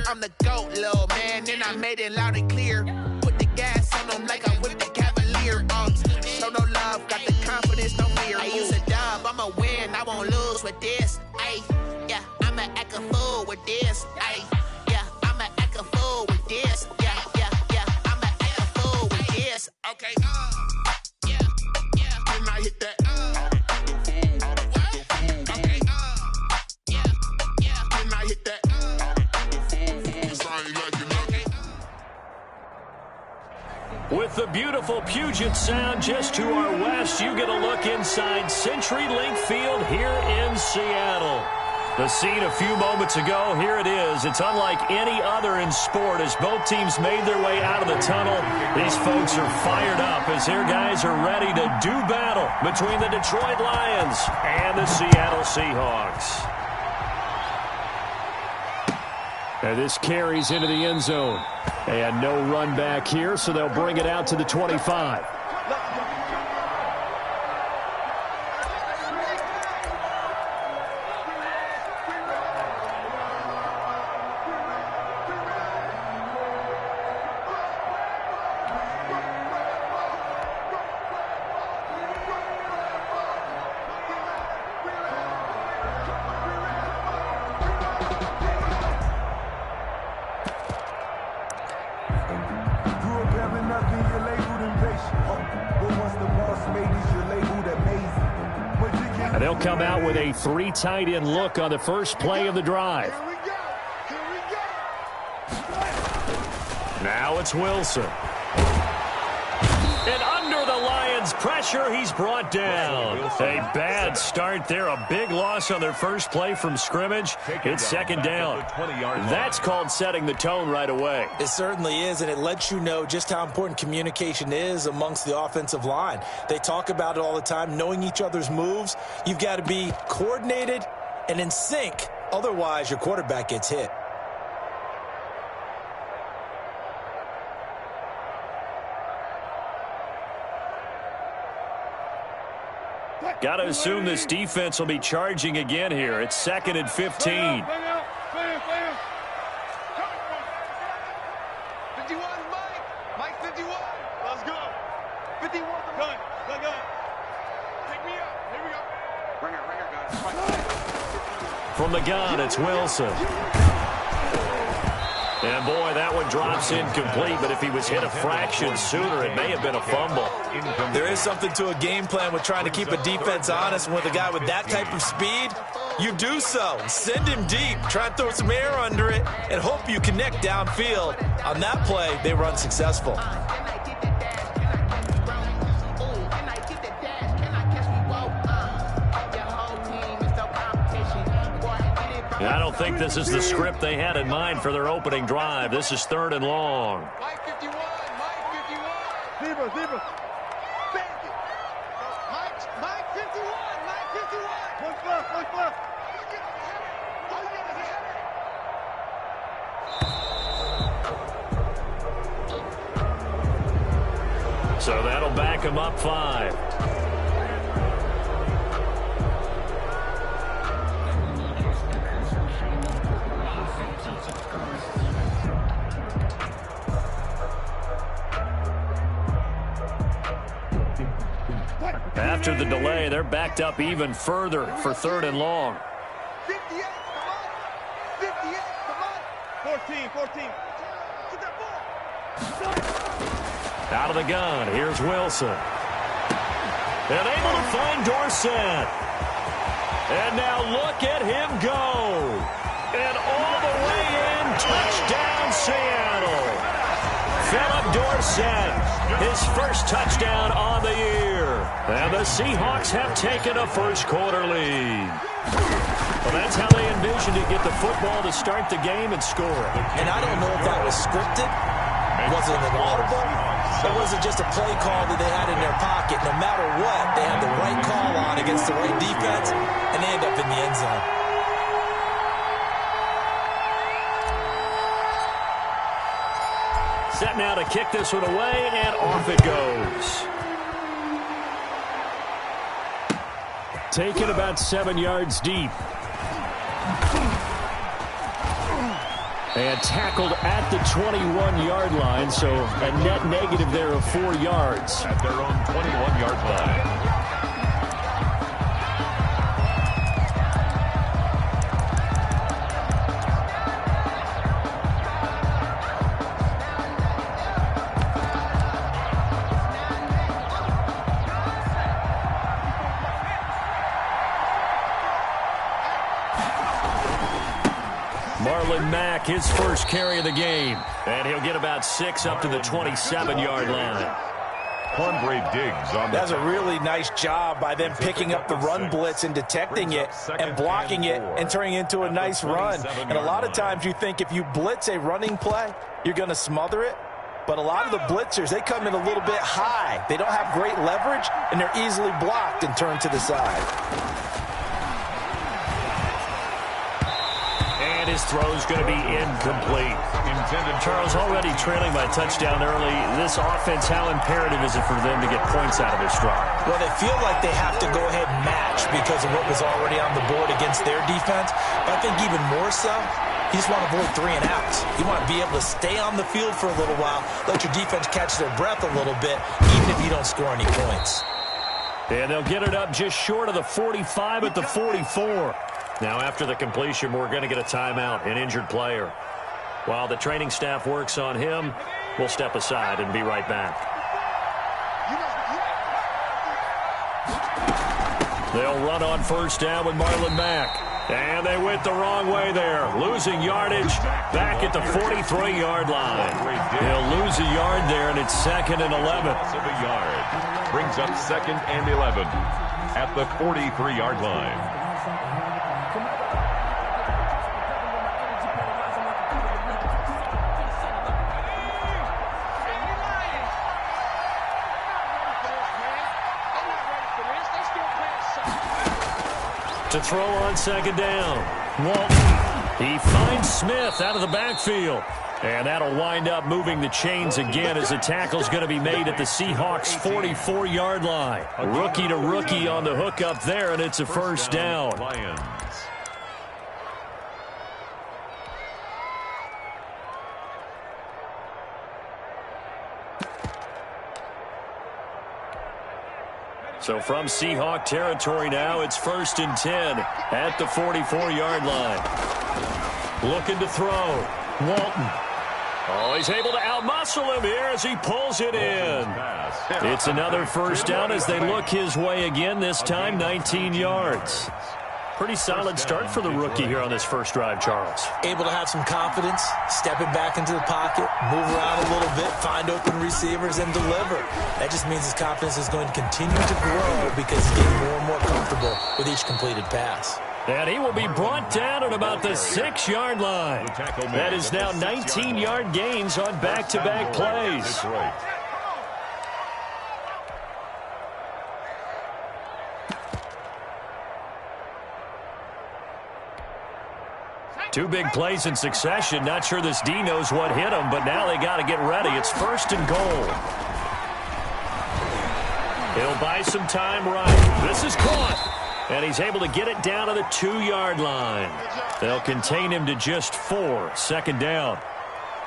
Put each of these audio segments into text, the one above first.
I'm the GOAT, little man, and I made it loud and clear. Put the gas on them like I'm with the Cavalier. Show no love, got the confidence, no fear. I use a dub, I'ma win, I won't lose with this. Ay, yeah, I'ma act a fool with this. Ay, yeah, I'ma act a fool with this. Yeah, yeah, yeah, I'ma act a fool with this. Okay, yeah, yeah, and I hit that. Okay, yeah, yeah, and I hit that. With the beautiful Puget Sound just to our west, you get a look inside CenturyLink Field here in Seattle. The scene a few moments ago, here it is. It's unlike any other in sport as both teams made their way out of the tunnel. These folks are fired up as their guys are ready to do battle between the Detroit Lions and the Seattle Seahawks. And this carries into the end zone. And no run back here, so they'll bring it out to the 25. And they'll come out with a 3 tight end look on the first play of the drive. Now it's Wilson. And under the Lions' pressure, he's brought down. A bad start there. A big loss on their first play from scrimmage. It's second down. That's called setting the tone right away. It certainly is, and it lets you know just how important communication is amongst the offensive line. They talk about it all the time, knowing each other's moves. You've got to be coordinated and in sync. Otherwise, your quarterback gets hit. Got to assume this defense will be charging again here. It's 2nd and 15. 51, Mike 51. Let's go. 51. Gun. Take me up. Here we go. Ringer, guys. From the gun, it's Wilson. And, boy, that one drops incomplete, but if he was hit a fraction sooner, it may have been a fumble. There is something to a game plan with trying to keep a defense honest. And with a guy with that type of speed, you do so. Send him deep. Try and throw some air under it and hope you connect downfield. On that play, they were unsuccessful. I don't think this is the script they had in mind for their opening drive. This is 3rd and long. Mike 51. Zebra. Thank you. Mike 51. One left. So that'll back him up 5. After the delay, they're backed up even further for 3rd and long. 58, come on. 14. Get that ball. Out of the gun, here's Wilson. And able to find Dorsett. And now look at him go. And all the way in, touchdown Seattle. Philip Dorsett, his first touchdown on the year. And the Seahawks have taken a first-quarter lead. Well, that's how they envisioned to get the football to start the game and score. And I don't know if that was scripted. Was it an audible? Or was it just a play call that they had in their pocket? No matter what, they had the right call on against the right defense, and they end up in the end zone. Set now to kick this one away, and off it goes. Taken about 7 yards deep. And tackled at the 21-yard line, so a net negative there of 4 yards. At their own 21-yard line. Mack, his first carry of the game. And he'll get about 6 up to the 27-yard line. Andre Diggs on the That's a really nice job by them picking up the run blitz and detecting it and blocking it and turning it into a nice run. And a lot of times you think if you blitz a running play, you're going to smother it. But a lot of the blitzers, they come in a little bit high. They don't have great leverage, and they're easily blocked and turned to the side. His throw is going to be incomplete. Charles already trailing by a touchdown early. This offense, how imperative is it for them to get points out of this drive? Well, they feel like they have to go ahead and match because of what was already on the board against their defense. But I think even more so, you just want to avoid 3 and outs. You want to be able to stay on the field for a little while, let your defense catch their breath a little bit, even if you don't score any points. And they'll get it up just short of the 45 at the 44. Now, after the completion, we're going to get a timeout, an injured player. While the training staff works on him, we'll step aside and be right back. They'll run on first down with Marlon Mack. And they went the wrong way there, losing yardage back at the 43-yard line. He'll lose a yard there, and it's 2nd and 11. A yard brings up 2nd and 11 at the 43-yard line. To throw on 2nd down. Walton. He finds Smith out of the backfield. And that'll wind up moving the chains again as the tackle's going to be made at the Seahawks' 44-yard line. Rookie to rookie on the hook up there, and it's a first down. Lions. So from Seahawk territory now, it's 1st and 10 at the 44-yard line. Looking to throw. Walton. Oh, he's able to outmuscle him here as he pulls it in. It's another first down as they look his way again, this time 19 yards. Pretty solid start for the rookie here on this first drive, Charles. Able to have some confidence, stepping back into the pocket, move around a little bit, find open receivers, and deliver. That just means his confidence is going to continue to grow because he's getting more and more comfortable with each completed pass. And he will be brought down at about the 6-yard line. That is now 19-yard gains on back-to-back plays. Two big plays in succession. Not sure this D knows what hit him, but now they got to get ready. It's 1st and goal. He'll buy some time right. This is caught. And he's able to get it down to the 2-yard line. They'll contain him to just 4. 2nd down.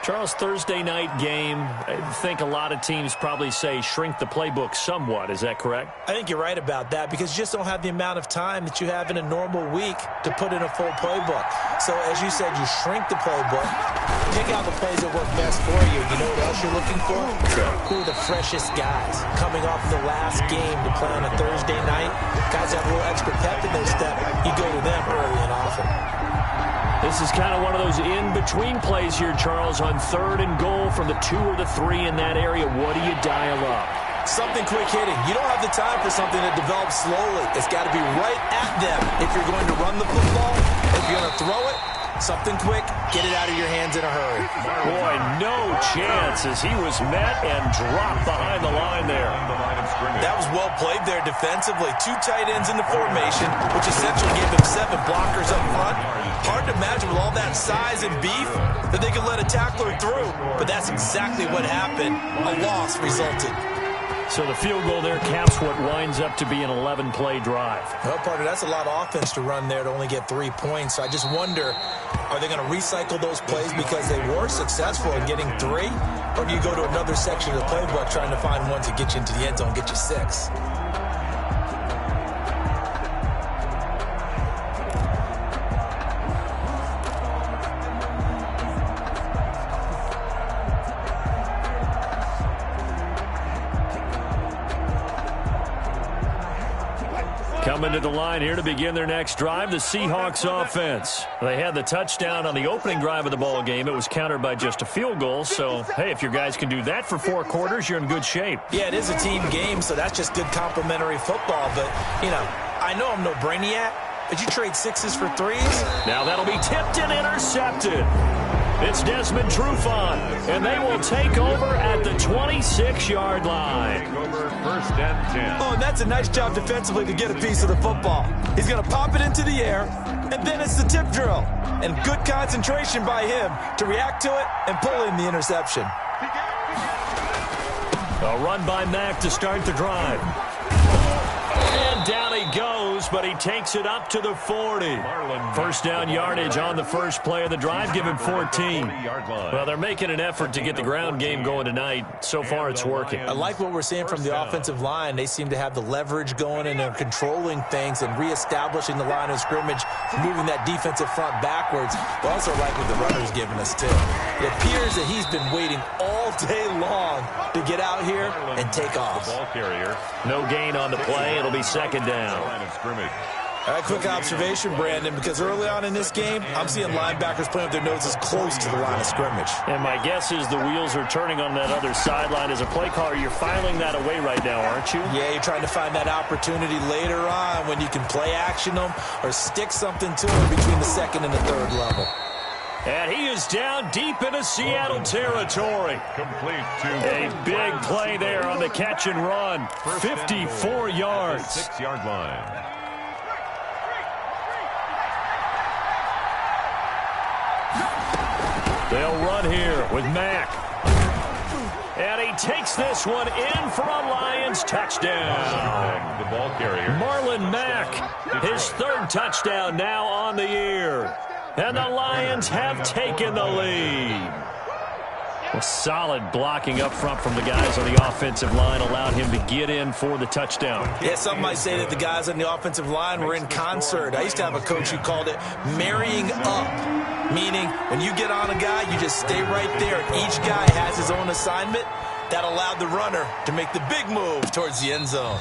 Charles, Thursday night game, I think a lot of teams probably say shrink the playbook somewhat. Is that correct? I think you're right about that because you just don't have the amount of time that you have in a normal week to put in a full playbook. So, as you said, you shrink the playbook, pick out the plays that work best for you. You know what else you're looking for? Who are the freshest guys coming off the last game to play on a Thursday night? Guys have a little extra pep in their step. You go to them early and often. This is kind of one of those in-between plays here, Charles, on 3rd and goal from the 2 or the 3 in that area. What do you dial up? Something quick hitting. You don't have the time for something that develops slowly. It's got to be right at them. If you're going to run the football, if you're going to throw it, something quick, get it out of your hands in a hurry. Boy, no chance as he was met and dropped behind the line there. That was well played there defensively. 2 tight ends in the formation, which essentially gave him 7 blockers up front. Hard to imagine with all that size and beef that they could let a tackler through, but that's exactly what happened. A loss resulted. So the field goal there caps what winds up to be an 11-play drive. Well, partner, that's a lot of offense to run there to only get 3 points. So I just wonder, are they going to recycle those plays because they were successful in getting 3? Or do you go to another section of the playbook trying to find one to get you into the end zone, get you 6? Coming to the line here to begin their next drive, the Seahawks offense. They had the touchdown on the opening drive of the ball game. It was countered by just a field goal. So, hey, if your guys can do that for 4 quarters, you're in good shape. Yeah, it is a team game, so that's just good complementary football. But, you know, I know I'm no brainiac, but you trade 6s for 3s? Now that'll be tipped and intercepted. It's Desmond Trufant, and they will take over at the 26-yard line. Take over 1st and 10. Oh, and that's a nice job defensively to get a piece of the football. He's going to pop it into the air, and then it's the tip drill. And good concentration by him to react to it and pull in the interception. A run by Mack to start the drive. And down he goes, but he takes it up to the 40. First down yardage on the first play of the drive, give him 14. Well, they're making an effort to get the ground game going tonight. So far, it's working. I like what we're seeing from the offensive line. They seem to have the leverage going, and they're controlling things and reestablishing the line of scrimmage, moving that defensive front backwards. But also like what the runner's giving us, too. It appears that he's been waiting all day long to get out here and take off. Ball carrier. No gain on the play. It'll be second down. Line of scrimmage. All right, quick observation, Brandon, because early on in this game, I'm seeing linebackers playing with their noses close to the line of scrimmage. And my guess is the wheels are turning on that other sideline. As a play caller, you're filing that away right now, aren't you? Yeah, you're trying to find that opportunity later on when you can play action them or stick something to them between the second and the third level. And he is down deep into Seattle territory. Complete to A big play there on the catch and run. 54 yards. 6-yard line. They'll run here with Mack. And he takes this one in for a Lions touchdown. The ball carrier. Marlon Mack, his 3rd touchdown now on the year. And the Lions have taken the lead. A solid blocking up front from the guys on the offensive line allowed him to get in for the touchdown. Yeah, some might say that the guys on the offensive line were in concert. I used to have a coach who called it marrying up, meaning when you get on a guy, you just stay right there. Each guy has his own assignment. That allowed the runner to make the big move towards the end zone.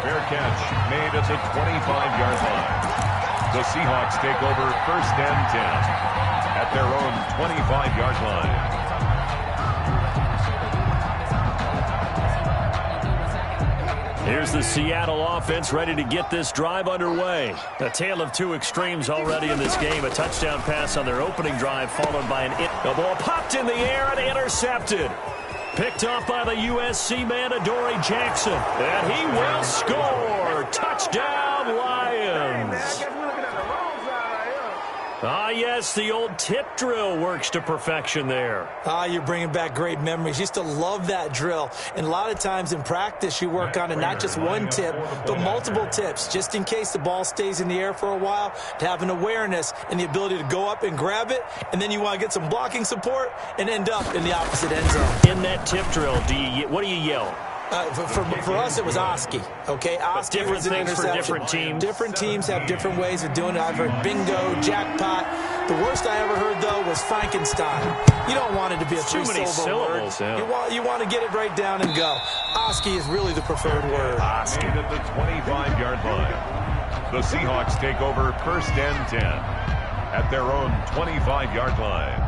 Fair catch made at the 25-yard line. The Seahawks take over 1st and 10 at their own 25-yard line. Here's the Seattle offense ready to get this drive underway. A tale of 2 extremes already in this game. A touchdown pass on their opening drive followed by the ball popped in the air and intercepted. Picked off by the USC man, Adoree Jackson. And he will score. Touchdown, Lions. Ah, yes, the old tip drill works to perfection there. Ah, you're bringing back great memories. Used to love that drill. And a lot of times in practice, you work on it, not just one tip, but multiple tips, just in case the ball stays in the air for a while, to have an awareness and the ability to go up and grab it, and then you want to get some blocking support and end up in the opposite end zone. In that tip drill, what do you yell? For us, it was Oski. Okay, Oski different was an things interception. for different teams. Different teams have different ways of doing it. I've heard bingo, jackpot. The worst I ever heard, though, was Frankenstein. You don't want it to be a too many syllables. word. Yeah. You want to get it right down and go. Oski is really the preferred word. Oski at the 25-yard line. The Seahawks take over 1st and 10 at their own 25-yard line.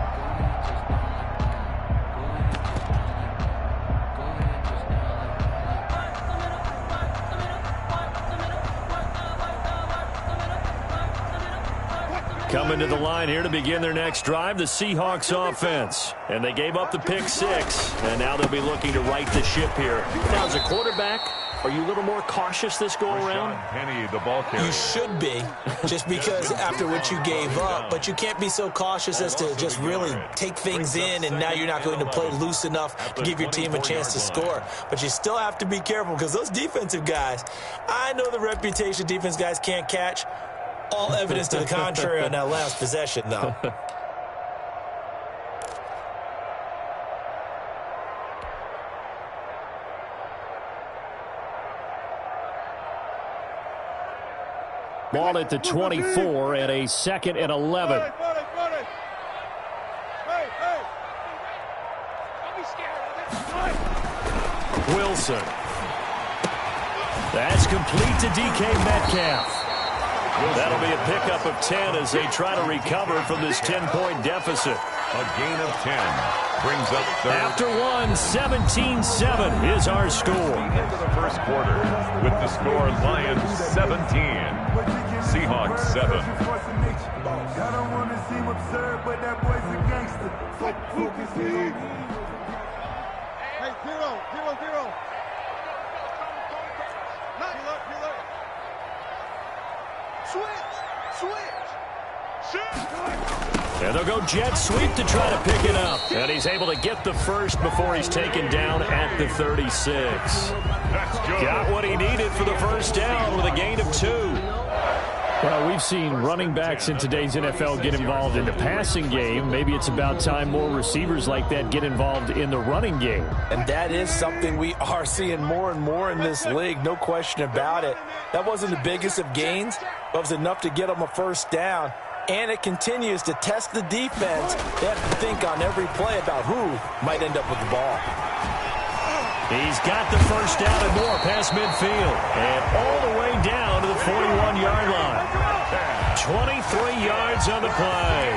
Coming to the line here to begin their next drive, the Seahawks offense. And they gave up the pick 6, and now they'll be looking to right the ship here. Now as a quarterback, Are you a little more cautious this go-around? Penny, the ball carrier. You should be, just because after what you gave up, but you can't be so cautious as to just really take things in, and now you're not going to play loose enough to give your team a chance to score. But you still have to be careful, because those defensive guys, I know the reputation defense guys can't catch. All evidence to the contrary on that last possession, though. Ball at the 24 and a 2nd and 11. Wilson. That's complete to DK Metcalf. That'll be a pickup of 10 as they try to recover from this 10-point deficit. A gain of 10 brings up third. After one, 17-7 is our score. Into the first quarter with the score Lions 17, Seahawks 7. I don't want to seem absurd, but that boy's a gangster. Focus here. Hey, 0-0-0. And they'll go jet sweep to try to pick it up. And he's able to get the first before he's taken down at the 36. Got what he needed for the first down with a gain of 2. Well, we've seen running backs in today's NFL get involved in the passing game. Maybe it's about time more receivers like that get involved in the running game. And that is something we are seeing more and more in this league, no question about it. That wasn't the biggest of gains, but it was enough to get them a first down. And it continues to test the defense. They have to think on every play about who might end up with the ball. He's got the first down and more past midfield. And all the way down to the 41-yard line. 23 yards on the play.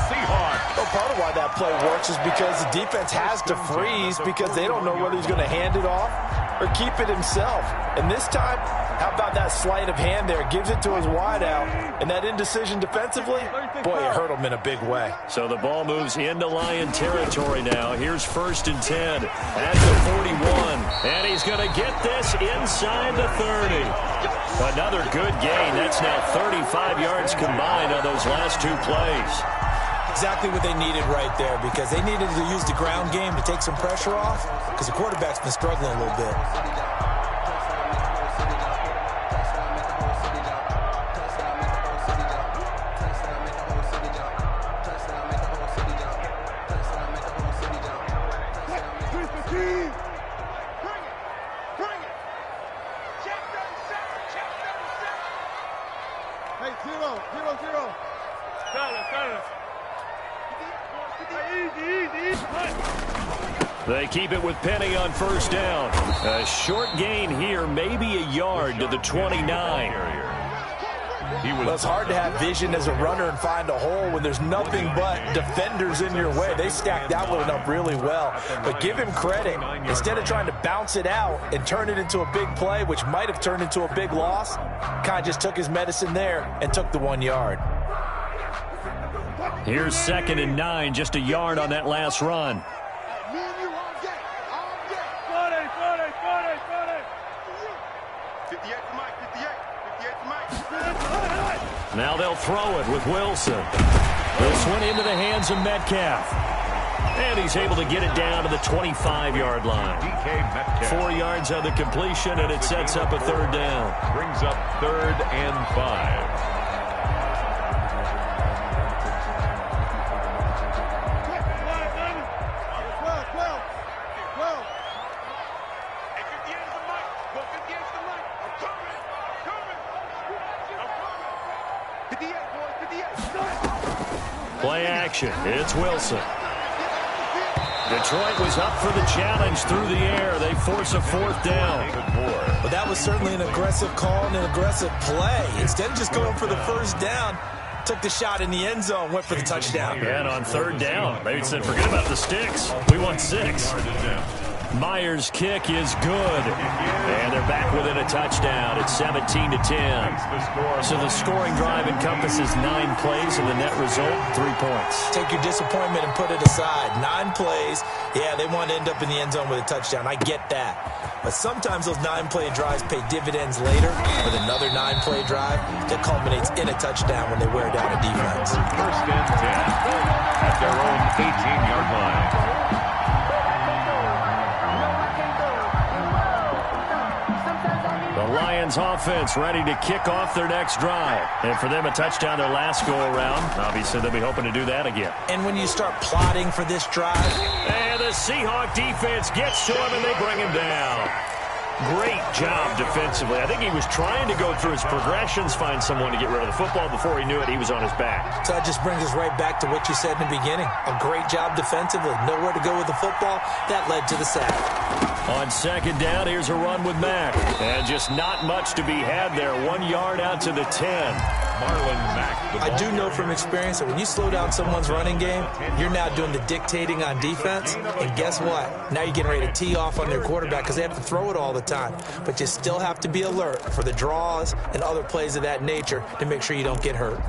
Seahawks. Well, part of why that play works is because the defense has to freeze because they don't know whether he's going to hand it off or keep it himself. And this time, how about that sleight of hand there? Gives it to his wideout. And that indecision defensively, boy, it hurt him in a big way. So the ball moves into Lion territory now. Here's 1st and 10 at the 41. And he's going to get this inside the 30. Another good gain. That's now 35 yards combined on those last 2 plays. Exactly what they needed right there, because they needed to use the ground game to take some pressure off, because the quarterback's been struggling a little bit. They keep it with Penny on first down. A short gain here, maybe a yard to the 29. Well, it's hard to have vision as a runner and find a hole when there's nothing but defenders in your way. They stacked that one up really well. But give him credit. Instead of trying to bounce it out and turn it into a big play, which might have turned into a big loss, kind of just took his medicine there and took the 1 yard. Here's 2nd and 9, just a yard on that last run. Now they'll throw it with Wilson. This one into the hands of Metcalf. And he's able to get it down to the 25-yard line. DK Metcalf. 4 yards on the completion, and it sets up a 3rd down. Brings up 3rd and 5. Play action. It's Wilson. Detroit was up for the challenge through the air. They force a 4th down. But that was certainly an aggressive call and an aggressive play. Instead of just going for the first down, took the shot in the end zone, went for the touchdown. And on 3rd down, they said, forget about the sticks. We want 6. Myers' kick is good. And they're back within a touchdown. It's 17-10. So the scoring drive encompasses 9 plays, and the net result, 3 points. Take your disappointment and put it aside. 9 plays. Yeah, they want to end up in the end zone with a touchdown. I get that. But sometimes those 9-play drives pay dividends later with another 9-play drive that culminates in a touchdown when they wear down a defense. First and 10 at their own 18-yard line. The Lions offense ready to kick off their next drive. And for them, a touchdown their last go-around. Obviously, they'll be hoping to do that again. And when you start plotting for this drive... And the Seahawk defense gets to him, and they bring him down. Great job defensively. I think he was trying to go through his progressions, find someone to get rid of the football. Before he knew it, he was on his back. So that just brings us right back to what you said in the beginning. A great job defensively. Nowhere to go with the football. That led to the sack. On second down, here's a run with Mack. And just not much to be had there. 1 yard out to the 10. Marlon Mack. I do know from experience that when you slow down someone's running game, you're now doing the dictating on defense. And guess what? Now you're getting ready to tee off on their quarterback because they have to throw it all the time. But you still have to be alert for the draws and other plays of that nature to make sure you don't get hurt.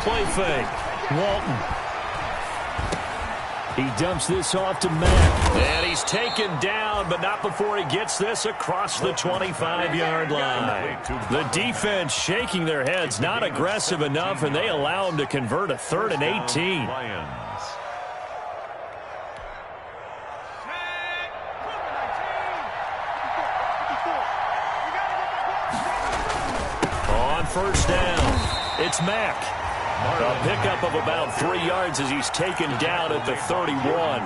Play fake. Walton. He dumps this off to Mack. And he's taken down, but not before he gets this across the 25-yard line. The defense shaking their heads, not aggressive enough, and they allow him to convert a 3rd and 18. On first down, it's Mack. A pickup of about 3 yards as he's taken down at the 31.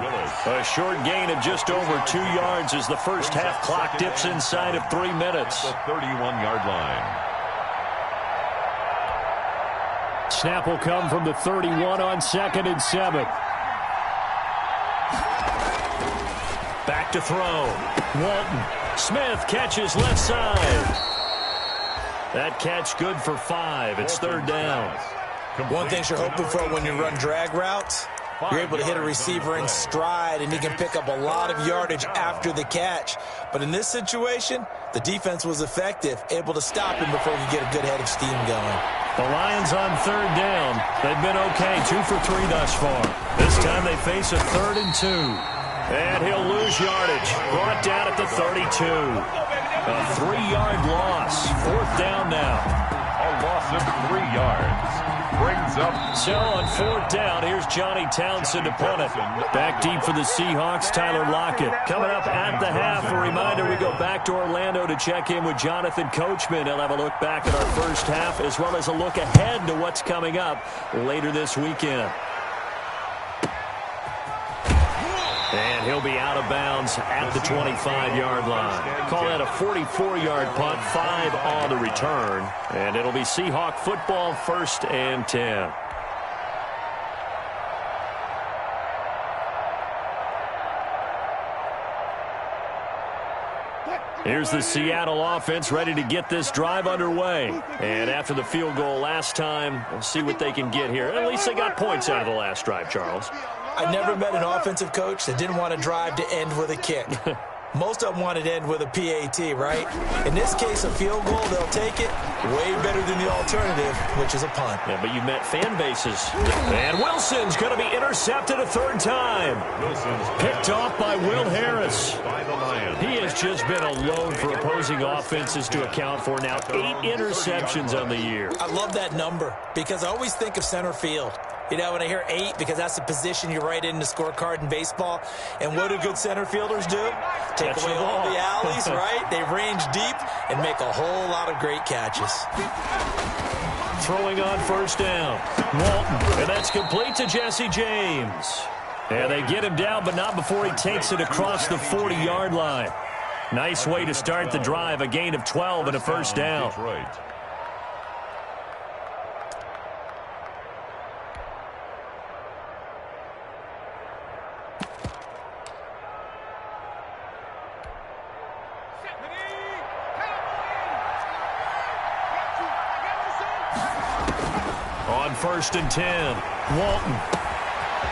A short gain of just over 2 yards as the first half clock dips inside of 3 minutes. The 31-yard line. Snap will come from the 31 on 2nd and 7. Back to throw. Walton. Smith catches left side. That catch good for 5. It's 3rd down. One thing you're hoping for when you run drag routes, you're able to hit a receiver in stride, and he can pick up a lot of yardage after the catch. But in this situation, the defense was effective, able to stop him before he could get a good head of steam going. The Lions on 3rd down. They've been okay, 2 for 3 thus far. This time they face a 3rd and 2. And he'll lose yardage. Brought down at the 32. A 3-yard loss. 4th down now. A loss of 3 yards. Brings up. So on 4th down, here's Johnny Townsend to punt it. Back deep for the Seahawks, Tyler Lockett. Coming up at the half, a reminder, we go back to Orlando to check in with Jonathan Coachman. He'll have a look back at our first half as well as a look ahead to what's coming up later this weekend. And he'll be out of bounds at the 25-yard line. Call that a 44-yard punt, 5 on the return. And it'll be Seahawk football, 1st and 10. Here's the Seattle offense ready to get this drive underway. And after the field goal last time, we'll see what they can get here. At least they got points out of the last drive, Charles. I never met an offensive coach that didn't want a drive to end with a kick. Most of them wanted to end with a PAT, right? In this case, a field goal, they'll take it. Way better than the alternative, which is a punt. Yeah, but you met fan bases. And Wilson's going to be intercepted a 3rd time. Picked off by Will Harris. He has just been alone for opposing offenses to account for now 8 interceptions on the year. I love that number because I always think of center field. You know, when I hear 8, because that's the position you write in the scorecard in baseball. And what do good center fielders do? Take away all the alleys, right? They range deep and make a whole lot of great catches. Throwing on 1st down. Walton, and that's complete to Jesse James. And they get him down, but not before he takes it across the 40-yard line. Nice way to start the drive, a gain of 12 and a 1st down. on 1st and 10. Walton.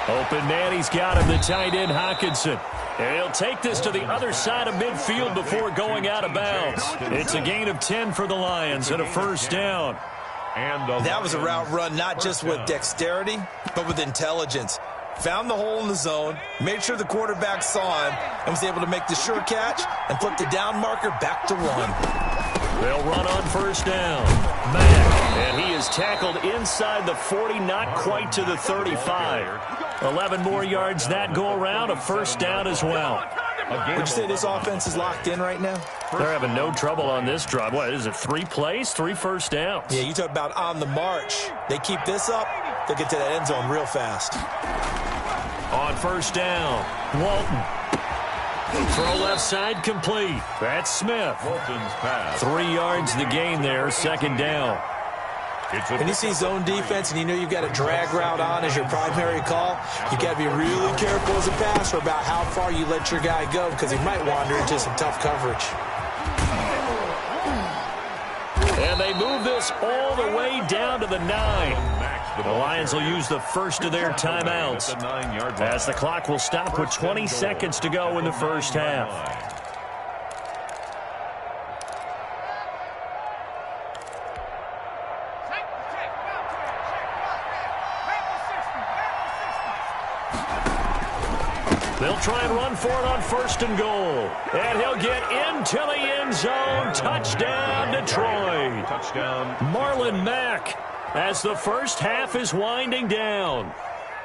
Open man, he's got him, the tight end Hockenson. And he'll take this to the other side of midfield before going out of bounds. It's a gain of 10 for the Lions and a first down. That was a route run not just with dexterity, but with intelligence. Found the hole in the zone, made sure the quarterback saw him, and was able to make the sure catch and flip the down marker back to 1. They'll run on first down. Mack, and he is tackled inside the 40, not quite to the 35. 11 more yards that go around, a first down as well. Would you say this offense is locked in right now? They're having no trouble on this drive. What is it, 3 plays, 3 first downs? Yeah, you talk about on the march. They keep this up, they'll get to that end zone real fast. On first down, Walton. Throw left side complete. That's Smith. Walton's pass. 3 yards the gain there, second down. When you see zone defense and you know you've got a drag route on as your primary call, you've got to be really careful as a passer about how far you let your guy go because he might wander into some tough coverage. And they move this all the way down to the 9. The Lions will use the first of their timeouts as the clock will stop with 20 seconds to go in the first half. They'll try and run for it on 1st and goal. And he'll get into the end zone. Touchdown, Detroit. Touchdown. Marlon Mack as the first half is winding down.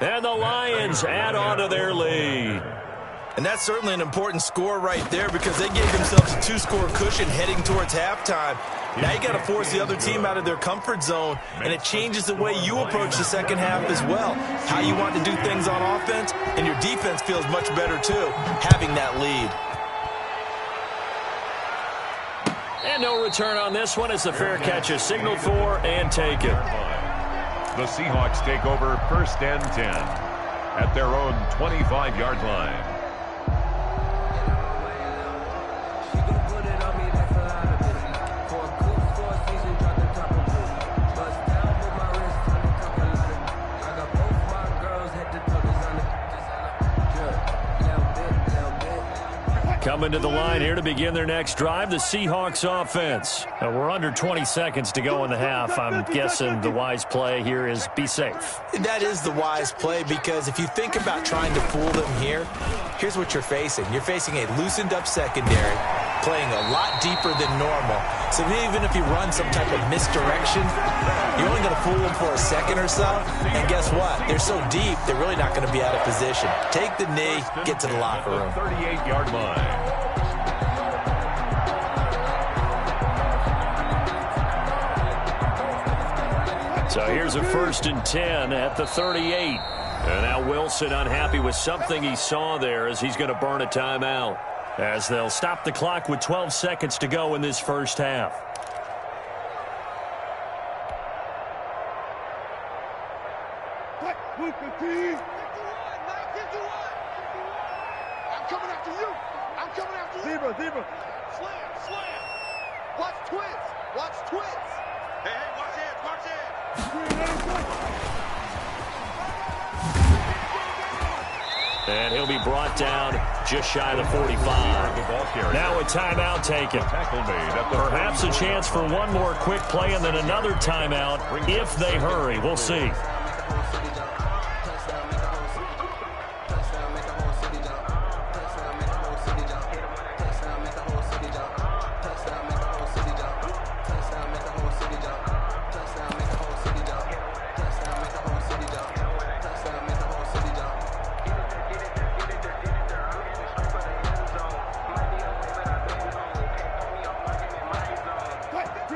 And the Lions add on to their lead. And that's certainly an important score right there because they gave themselves a 2-score cushion heading towards halftime. Now you got to force the other team out of their comfort zone, and it changes the way you approach the second half as well. How you want to do things on offense, and your defense feels much better too, having that lead. And no return on this one as the fair catch is signaled for and taken. The Seahawks take over 1st and 10 at their own 25-yard line. Coming to the line here to begin their next drive, the Seahawks offense. We're under 20 seconds to go in the half. I'm guessing the wise play here is be safe. That is the wise play because if you think about trying to fool them here, here's what you're facing. You're facing a loosened up secondary, playing a lot deeper than normal. So even if you run some type of misdirection, you're only going to fool them for a second or so. And guess what? They're so deep, they're really not going to be out of position. Take the knee, get to the locker room. 38-yard line. So here's a 1st and 10 at the 38. And now Wilson unhappy with something he saw there as he's going to burn a timeout. As they'll stop the clock with 12 seconds to go in this first half. I'm coming after you. I'm coming after you. Zebra. Slam. Watch twins. Hey, watch it. And he'll be brought down just shy of the 45. Now a timeout taken. Perhaps a chance for one more quick play and then another timeout if they hurry. We'll see.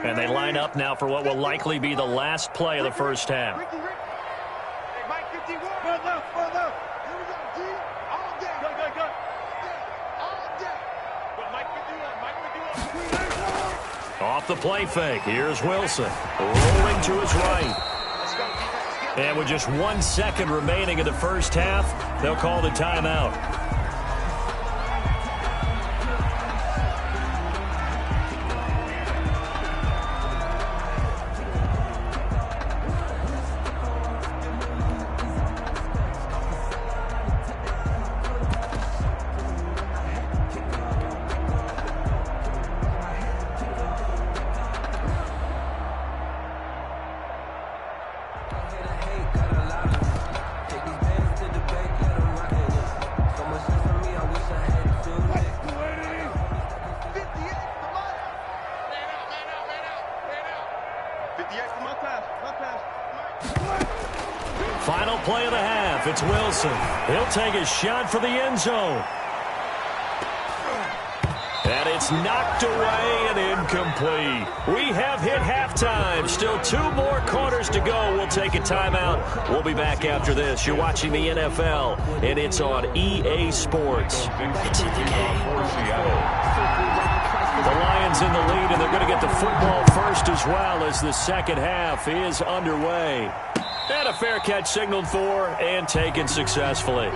And they line up now for what will likely be the last play of the first half. Off the play fake, here's Wilson. Rolling to his right. And with just 1 second remaining in the first half, they'll call the timeout. Final play of the half. It's Wilson. He'll take a shot for the end zone. And it's knocked away and incomplete. We have hit halftime. Still 2 more quarters to go. We'll take a timeout. We'll be back after this. You're watching the NFL, and it's on EA Sports. It's in the game. The Lions in the lead, and they're going to get the football first as well as the second half is underway. And a fair catch signaled for and taken successfully.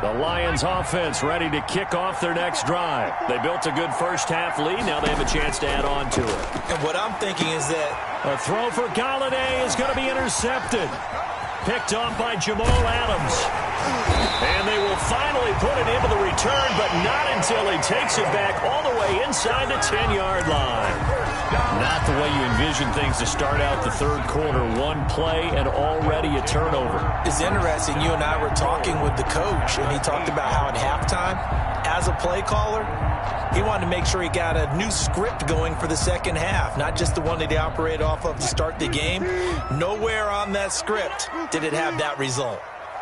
The Lions offense ready to kick off their next drive. They built a good first half lead. Now they have a chance to add on to it. And what I'm thinking is that a throw for Galladay is going to be intercepted. Picked off by Jamal Adams. And they will finally put it into the return, but not until he takes it back all the way inside the 10-yard line. Not the way you envision things to start out the third quarter. One play and already a turnover. It's interesting. You and I were talking with the coach, and he talked about how at halftime, as a play caller, he wanted to make sure he got a new script going for the second half, not just the one that he operated off of to start the game. Nowhere on that script did it have that result.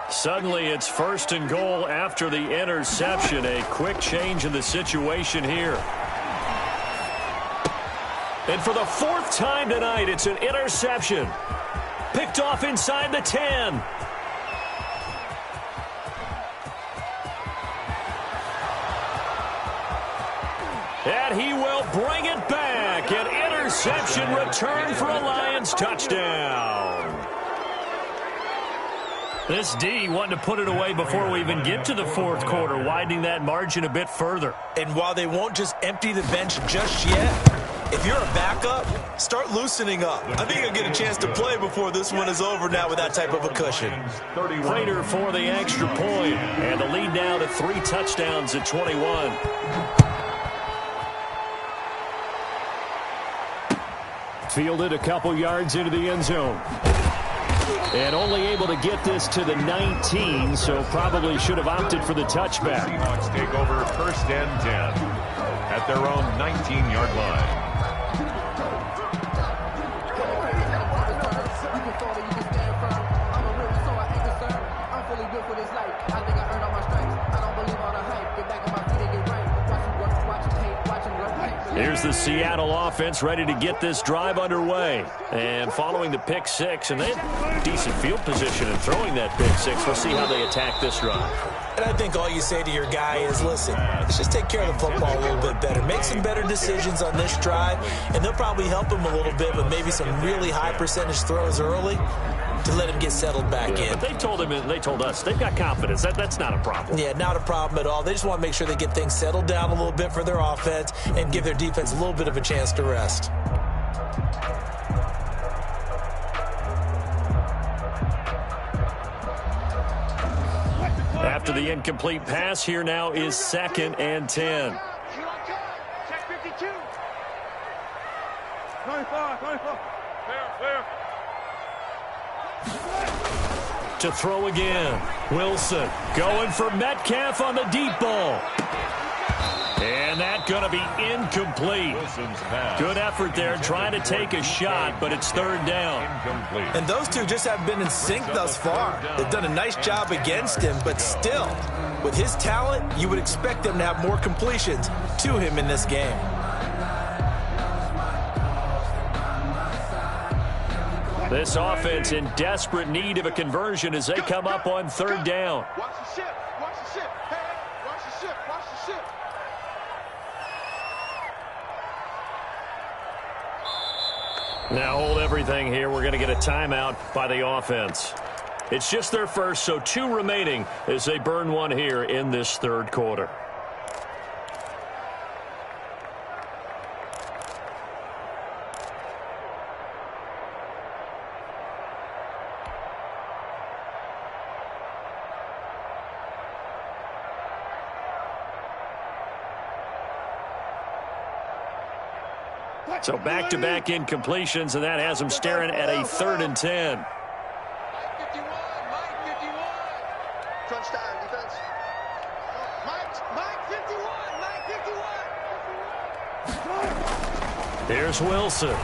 Suddenly it's 1st and goal after the interception. A quick change in the situation here. And for the 4th time tonight, it's an interception. Picked off inside the 10. And he will bring it back. An interception return for a Lions touchdown. This D wanted to put it away before we even get to the 4th quarter, widening that margin a bit further. And while they won't just empty the bench just yet, if you're a backup, start loosening up. I think you'll get a chance to play before this one is over now with that type of a cushion. Prater for the extra point, and the lead now to 3 touchdowns at 21. Fielded a couple yards into the end zone. And only able to get this to the 19, so probably should have opted for the touchback. Seahawks take over 1st and 10 at their own 19-yard line. Here's the Seattle offense ready to get this drive underway. And following the pick 6, and they had decent field position in throwing that pick 6. We'll see how they attack this drive. And I think all you say to your guy is, listen, let's just take care of the football a little bit better. Make some better decisions on this drive, and they'll probably help him a little bit with maybe some really high percentage throws early to let him get settled back in. But they told him, and they told us, they've got confidence. That's not a problem. Yeah, not a problem at all. They just want to make sure they get things settled down a little bit for their offense and give their defense a little bit of a chance to rest. After the incomplete pass, here now is 2nd and 10. Check 52. 25. Clear. To throw again. Wilson going for Metcalf on the deep ball. And that's going to be incomplete. Good effort there trying to take a shot, but it's 3rd down. And those two just haven't been in sync thus far. They've done a nice job against him, but still, with his talent, you would expect them to have more completions to him in this game. This offense in desperate need of a conversion as they come up on 3rd down. Watch the ship. Hey, watch the ship. Now hold everything here. We're going to get a timeout by the offense. It's just their first, so 2 remaining as they burn one here in this 3rd quarter. So back-to-back incompletions, and that has them staring at a 3rd and 10. Mike 51. Crunch time, defense. Mike 51. Here's Wilson.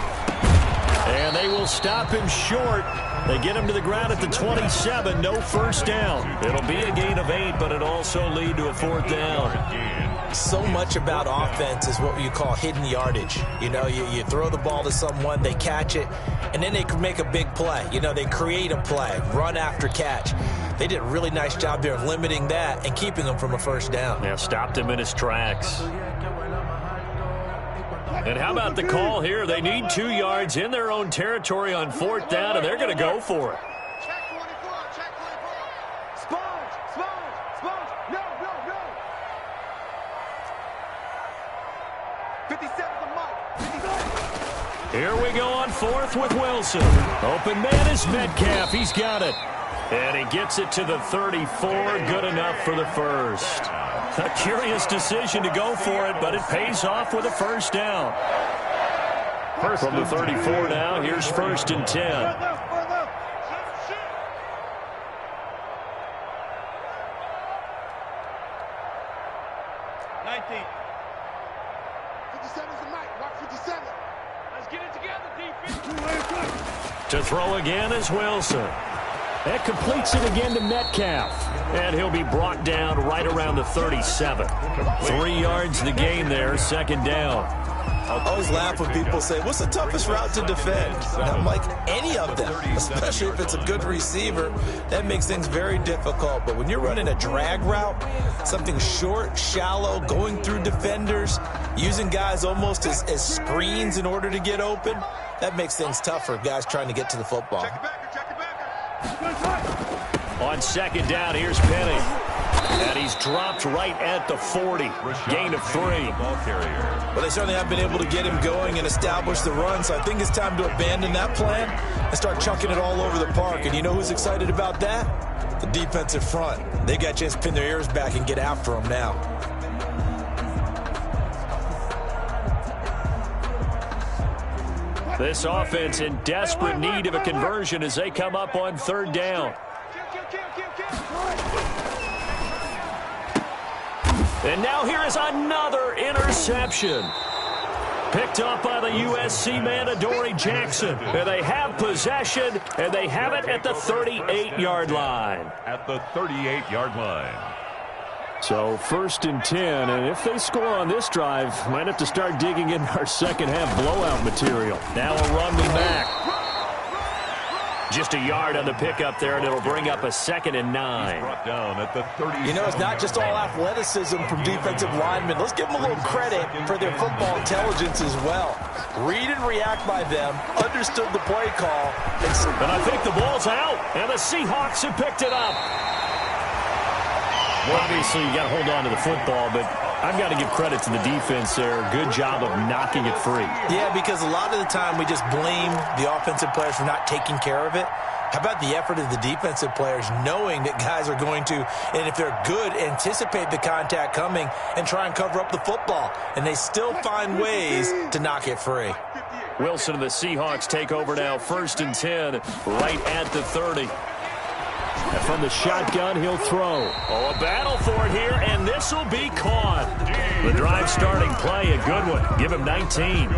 And they will stop him short. They get him to the ground at the 27. No first down. It'll be a gain of 8, but it'll also lead to a 4th down. So much about offense is what you call hidden yardage. You know, you throw the ball to someone, they catch it, and then they can make a big play. You know, they create a play, run after catch. They did a really nice job there of limiting that and keeping him from a first down. Yeah, stopped him in his tracks. And how about the call here? They need 2 yards in their own territory on 4th down, and they're going to go for it. Check 24. Sponge. No. 57 to Mike. 57. Here we go on 4th with Wilson. Open man is Metcalf. He's got it. And he gets it to the 34. Good enough for the first. A curious decision to go for it, but it pays off with a first down. From the 34 now, here's 1st and 10. 19. 57's the Mike. Watch 57. Let's get it together, defense. To throw again is Wilson. That completes it again to Metcalf. And he'll be brought down right around the 37. 3 yards the gain there, 2nd down. I always laugh when people say, what's the toughest route to defend? And I'm like, any of them, especially if it's a good receiver. That makes things very difficult. But when you're running a drag route, something short, shallow, going through defenders, using guys almost as screens in order to get open, that makes things tougher, guys trying to get to the football. On 2nd down, here's Penny. And he's dropped right at the 40. Gain of 3. Well, they certainly have been able to get him going and establish the run, so I think it's time to abandon that plan and start chucking it all over the park. And you know who's excited about that? The defensive front. They got a chance to pin their ears back and get after him now. This offense in desperate need of a conversion as they come up on 3rd down. And now here is another interception. Picked up by the USC man, Adoree Jackson. And they have possession, and they have it at the 38-yard line. At the 38-yard line. So 1st and 10, and if they score on this drive, might have to start digging in our second-half blowout material. Now a run me back. Just a yard on the pickup there, and it'll bring up a 2nd and 9. Brought down at the 30. You know, it's not just all athleticism from defensive linemen. Let's give them a little credit for their football intelligence as well. Read and react by them, understood the play call. And I think the ball's out, and the Seahawks have picked it up. Obviously, you got to hold on to the football, but I've got to give credit to the defense there. Good job of knocking it free. Yeah, because a lot of the time we just blame the offensive players for not taking care of it. How about the effort of the defensive players knowing that guys are going to, and if they're good, anticipate the contact coming and try and cover up the football. And they still find ways to knock it free. Wilson and the Seahawks take over now, 1st and 10, right at the 30. And from the shotgun, he'll throw. Oh, a battle for it here, and this will be caught. The drive starting play, a good one. Give him 19.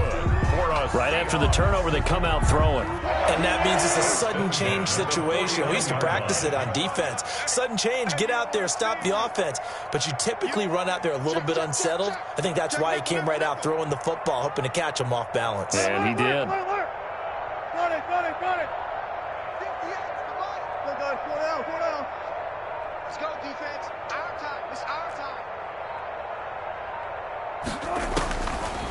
Right after the turnover, they come out throwing. And that means it's a sudden change situation. We used to practice it on defense. Sudden change, get out there, stop the offense. But you typically run out there a little bit unsettled. I think that's why he came right out throwing the football, hoping to catch him off balance. And he did. Got it. Go down. Let's go, defense. Our time. It's our time.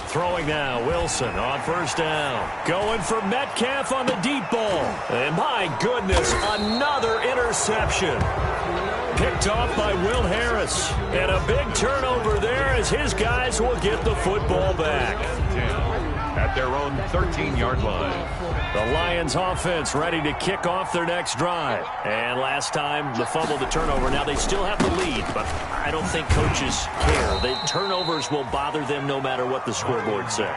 Throwing now, Wilson on 1st down. Going for Metcalf on the deep ball. And my goodness, another interception. Picked off by Will Harris. And a big turnover there as his guys will get the football back. At their own 13-yard line. The Lions offense ready to kick off their next drive. And last time, the fumble, the turnover. Now they still have the lead, but I don't think coaches care. The turnovers will bother them no matter what the scoreboard says.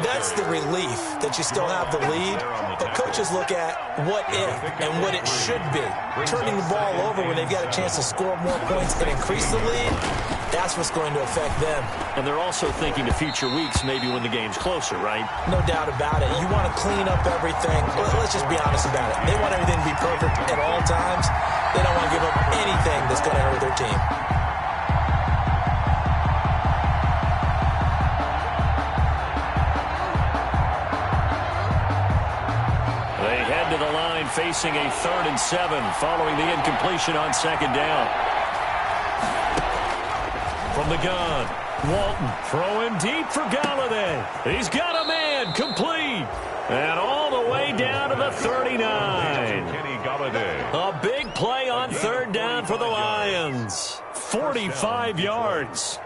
That's the relief that you still have the lead, but coaches look at what if and what it should be. Turning the ball over when they've got a chance to score more points and increase the lead, that's what's going to affect them. And they're also thinking to future weeks, maybe when the game's closer, right? No doubt about it. You want to clean up everything. Let's just be honest about it. They want everything to be perfect at all times. They don't want to give up anything that's going to hurt their team. They head to the line facing a 3rd and 7 following the incompletion on 2nd down. From the gun, Walton throwing deep for Galladay. He's got a man, complete. And all the way down to the 39. A big play on 3rd down for the Lions. 45 yards.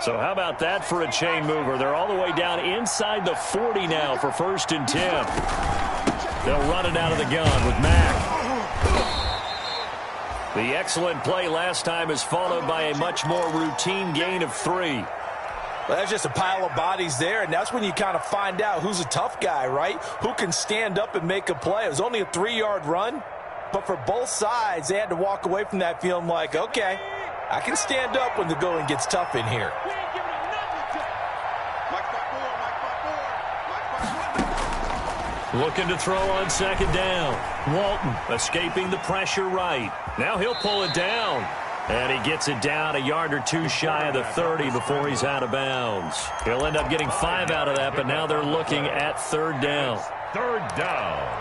So how about that for a chain mover? They're all the way down inside the 40 now for 1st and 10. They'll run it out of the gun with Mack. The excellent play last time is followed by a much more routine gain of 3. Well, that's just a pile of bodies there, and that's when you kind of find out who's a tough guy, right? Who can stand up and make a play. It was only a 3-yard run, but for both sides, they had to walk away from that feeling like, okay, I can stand up when the going gets tough in here. Looking to throw on 2nd down. Walton escaping the pressure right. Now he'll pull it down. And he gets it down a yard or 2 shy of the 30 before he's out of bounds. He'll end up getting 5 out of that, but now they're looking at 3rd down. 3rd down.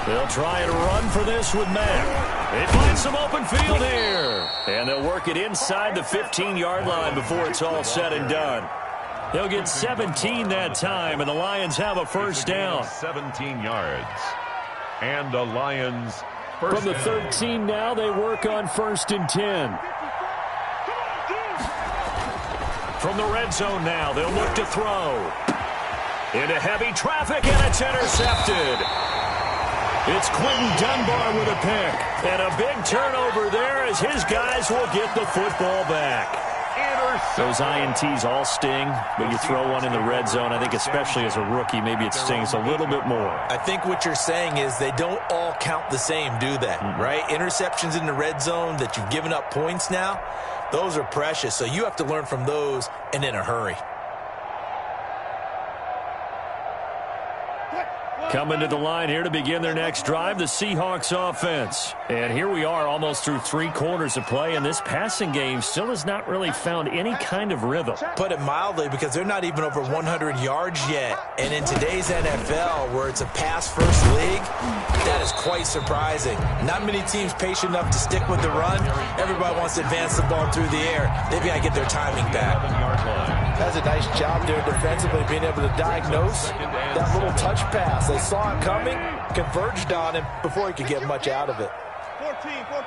They'll try and run for this with Mack. They find some open field here. And they'll work it inside the 15-yard line before it's all said and done. They'll get 17 that time, and the Lions have a 1st down. 17 yards. And the Lions first from the 13 now, they work on 1st and 10. From the red zone now, they'll look to throw. Into heavy traffic, and it's intercepted. It's Quentin Dunbar with a pick. And a big turnover there as his guys will get the football back. Those INTs all sting, but you throw one in the red zone, I think especially as a rookie, maybe it stings a little bit more. I think what you're saying is they don't all count the same, do they? Right? Interceptions in the red zone that you've given up points now, those are precious. So you have to learn from those and in a hurry. Coming to the line here to begin their next drive, the Seahawks offense. And here we are almost through 3 quarters of play, and this passing game still has not really found any kind of rhythm. Put it mildly, because they're not even over 100 yards yet. And in today's NFL, where it's a pass-first league, that is quite surprising. Not many teams patient enough to stick with the run. Everybody wants to advance the ball through the air. They've got to get their timing back. That's a nice job there defensively, being able to diagnose that little touch pass. They saw it coming, converged on him before he could get much out of it. 14, 40.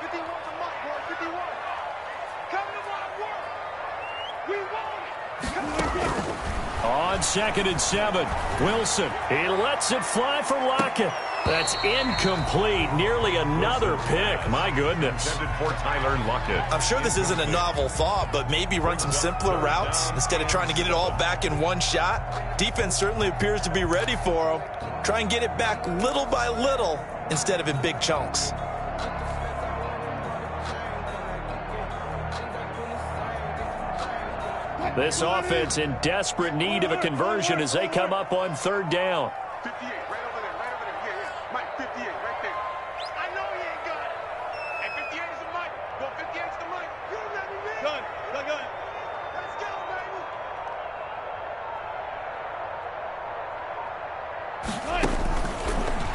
51 to Mike, 51. Come to my work. We want it. On 2nd and 7, Wilson. He lets it fly for Lockett. That's incomplete. Nearly another pick. My goodness. For Tyler Lockett. I'm sure this isn't a novel thought, but maybe run some simpler routes instead of trying to get it all back in one shot. Defense certainly appears to be ready for him. Try and get it back little by little instead of in big chunks. This offense in desperate need of a conversion as they come up on 3rd down. 58, right over there. Yeah. Mike, 58, right there. I know he ain't got it. And 58 is the Mike. Go 58 is the Mike. You let me in. Gun. Let's go, baby.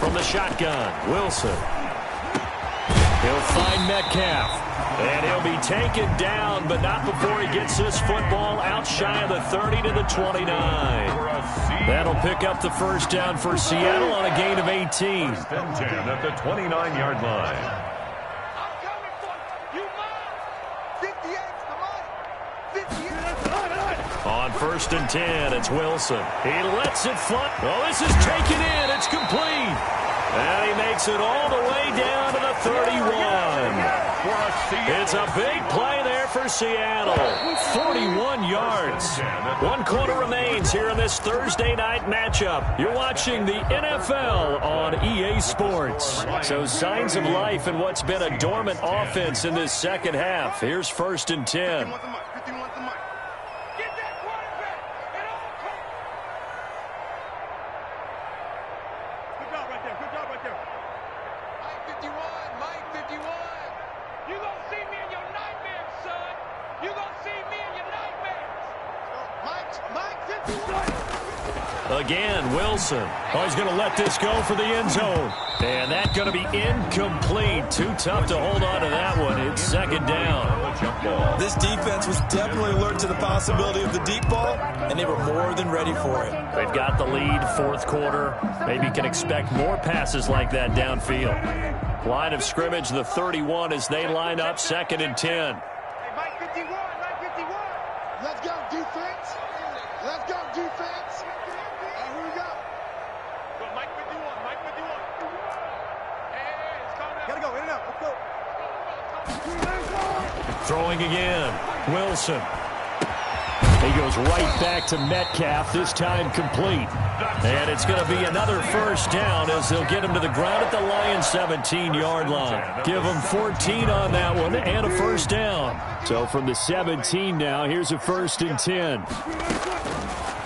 From the shotgun, Wilson. He'll find Metcalf. And he'll be taken down, but not before he gets this football out shy of the 30 to the 29. That'll pick up the first down for Seattle on a gain of 18. First and 10 at the 29-yard line. On first and 10, it's Wilson. He lets it fly. Oh, this is taken in. It's complete. And he makes it all the way down to the 31. It's a big play there for Seattle. 41 yards. 1 quarter remains here in this Thursday night matchup. You're watching the NFL on EA Sports. So signs of life in what's been a dormant offense in this second half. Here's first and 10. Again, Wilson. Oh, he's going to let this go for the end zone. And that's going to be incomplete. Too tough to hold on to that one. It's second down. This defense was definitely alert to the possibility of the deep ball, and they were more than ready for it. They've got the lead, fourth quarter. Maybe can expect more passes like that downfield. Line of scrimmage, the 31 as they line up, second and 10. Hey, Mike 51, Mike 51. Let's go, defense. Let's go, defense. Here we go. Go, Mike 51, Mike 51. Hey, it's calm down. Gotta go, in and out. Let's go. Throwing again, Wilson. He goes right back to Metcalf, this time complete. And it's going to be another first down as they'll get him to the ground at the Lions' 17-yard line. Give him 14 on that one and a first down. So from the 17 now, here's a first and 10.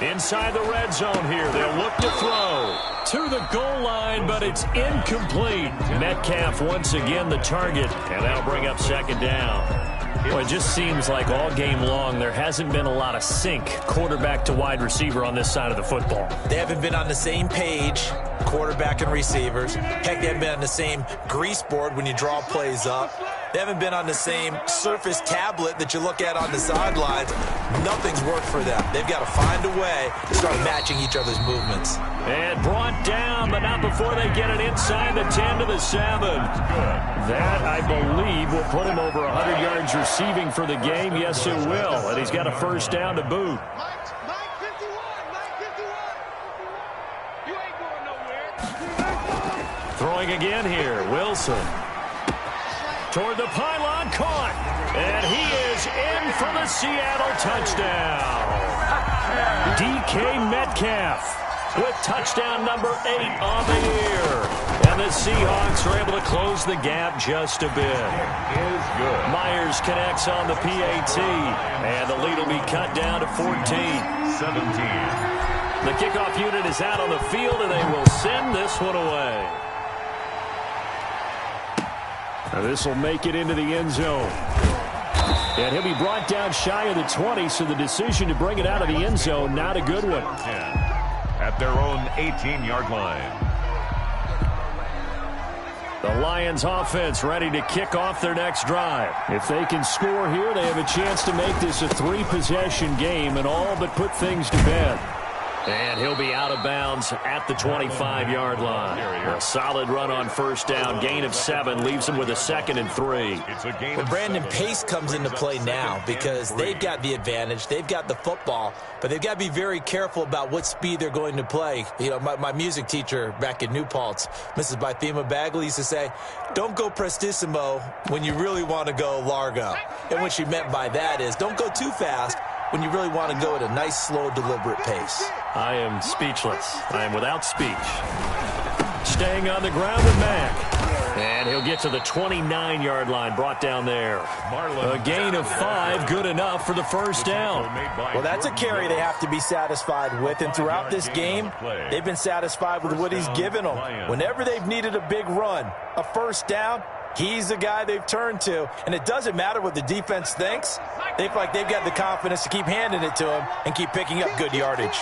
Inside the red zone here, they'll look to throw to the goal line, but it's incomplete. Metcalf once again the target, and that'll bring up second down. Well, it just seems like all game long there hasn't been a lot of sync quarterback to wide receiver on this side of the football. They haven't been on the same page, quarterback and receivers. Heck, they haven't been on the same grease board when you draw plays up. They haven't been on the same Surface tablet that you look at on the sidelines. Nothing's worked for them. They've got to find a way to start matching each other's movements. And brought down, but not before they get it inside the 10 to the 7. That, I believe, will put him over 100 yards receiving for the game. Yes, it will. And he's got a first down to boot. Mike 51, Mike 51. You ain't going nowhere. Throwing again here, Wilson. Toward the pylon, caught. And he is in for the Seattle touchdown. DK Metcalf with touchdown number 8 on the year. And the Seahawks are able to close the gap just a bit. Myers connects on the PAT, and the lead will be cut down to 14. 17. The kickoff unit is out on the field, and they will send this one away. Now this will make it into the end zone. And he'll be brought down shy of the 20, so the decision to bring it out of the end zone, not a good one. At their own 18-yard line. The Lions offense ready to kick off their next drive. If they can score here, they have a chance to make this a 3-possession game and all but put things to bed. And he'll be out of bounds at the 25-yard line. A solid run on first down. Gain of 7 leaves him with a 2nd and 3. Well, Brandon, pace comes into play now because they've got the advantage. They've got the football, but they've got to be very careful about what speed they're going to play. You know, my music teacher back in New Paltz, Mrs. Bythema Bagley, used to say, don't go prestissimo when you really want to go largo. And what she meant by that is don't go too fast when you really want to go at a nice, slow, deliberate pace. I am speechless. I am without speech. Staying on the ground with Mack. And he'll get to the 29-yard line, brought down there. A gain of 5, good enough for the first down. Well, that's a carry they have to be satisfied with. And throughout this game, they've been satisfied with what he's given them. Whenever they've needed a big run, a first down, he's the guy they've turned to. And it doesn't matter what the defense thinks. They feel like they've got the confidence to keep handing it to him and keep picking up good yardage.